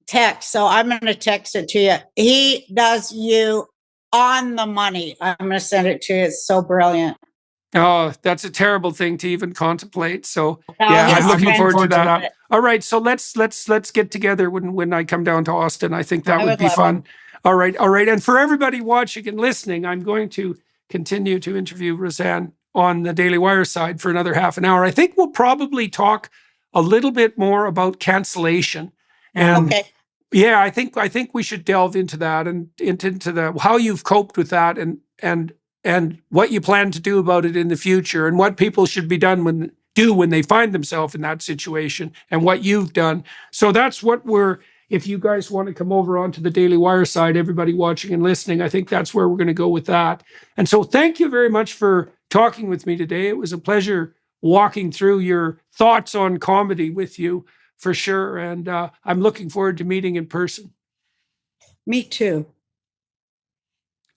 text, so I'm going to text it to you. He does you on the money. I'm going to send it to you. It's so brilliant. Oh, that's a terrible thing to even contemplate. So I'm looking forward to that. All right, so let's get together when I come down to Austin. I think that would be fun. All right. And for everybody watching and listening, I'm going to continue to interview Roseanne on the Daily Wire side for another half an hour. I think we'll probably talk a little bit more about cancellation. And yeah, I think we should delve into that and into the how you've coped with that and what you plan to do about it in the future, and what people should be done when they find themselves in that situation, and what you've done. So that's what if you guys want to come over onto the Daily Wire side, everybody watching and listening, I think that's where we're going to go with that. And so thank you very much for talking with me today. It was a pleasure walking through your thoughts on comedy with you, for sure. And I'm looking forward to meeting in person. Me too.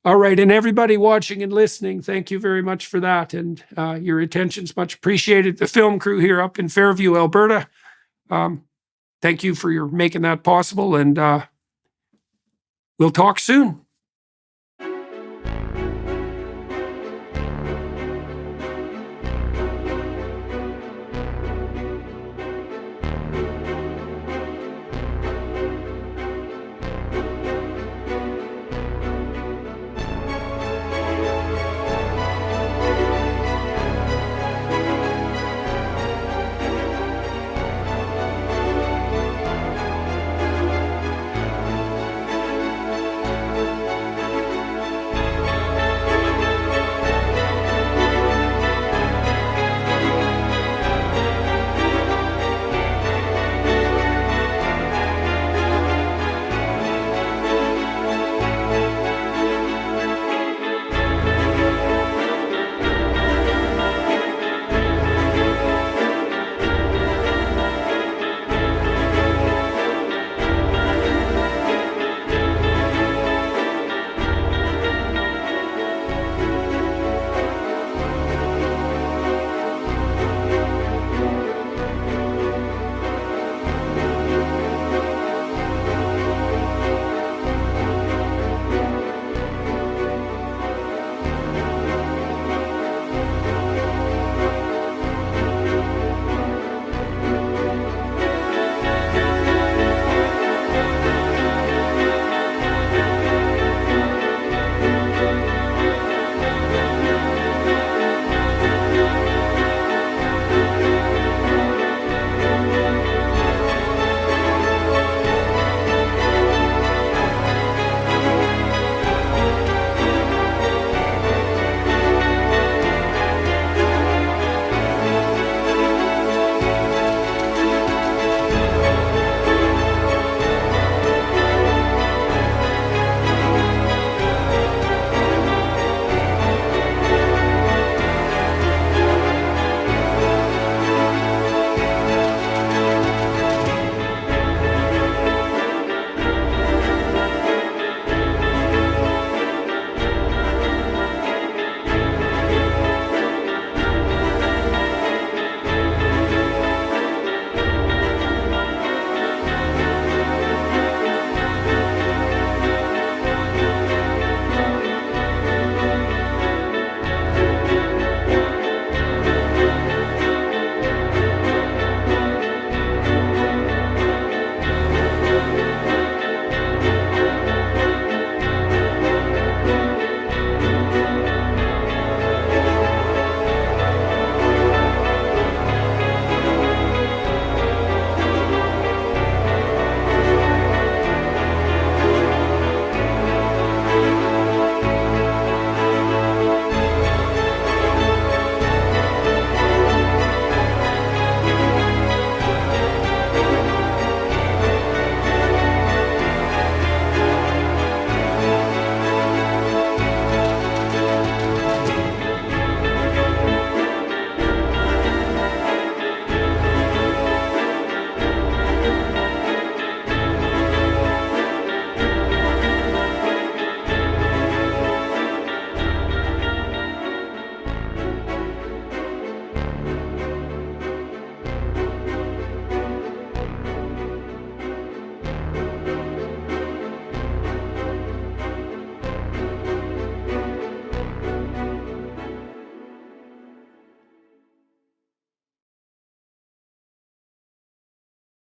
All right. And everybody watching and listening, thank you very much for that. And your attention's much appreciated. The film crew here up in Fairview, Alberta, thank you for making that possible. And we'll talk soon.